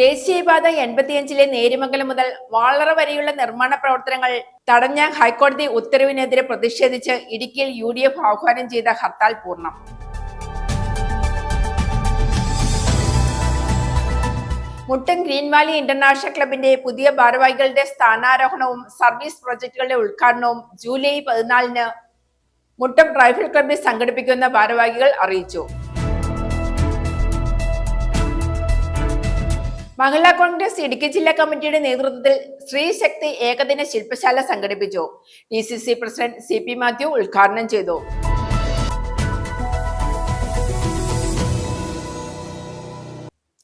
ദേശീയപാത 85 നേരിമംഗലം മുതൽ വാളറ വരെയുള്ള നിർമ്മാണ പ്രവർത്തനങ്ങൾ തടഞ്ഞ ഹൈക്കോടതി ഉത്തരവിനെതിരെ പ്രതിഷേധിച്ച് ഇടുക്കിയിൽ UDF ആഹ്വാനം ചെയ്ത ഹർത്താൽ പൂർണ്ണം. മുട്ടം ഗ്രീൻ വാലി ഇന്റർനാഷണൽ ക്ലബിന്റെ പുതിയ ഭാരവാഹികളുടെ സ്ഥാനാരോഹണവും സർവീസ് പ്രൊജക്ടുകളുടെ ഉദ്ഘാടനവും ജൂലൈ 14 മുട്ടം റൈഫിൾ ക്ലബിൽ സംഘടിപ്പിക്കുന്ന ഭാരവാഹികൾ അറിയിച്ചു. മഹിളാ കോൺഗ്രസ് ഇടുക്കി ജില്ലാ കമ്മിറ്റിയുടെ നേതൃത്വത്തിൽ സ്ത്രീ ശക്തി ഏകദിന ശില്പശാല സംഘടിപ്പിച്ചു. DCC പ്രസിഡന്റ് CP മാത്യു ഉദ്ഘാടനം ചെയ്തു.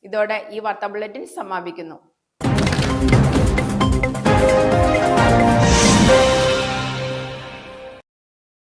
ഇതോടെ ഈ വാർത്താ ബുള്ളറ്റിൻ സമാപിക്കുന്നു.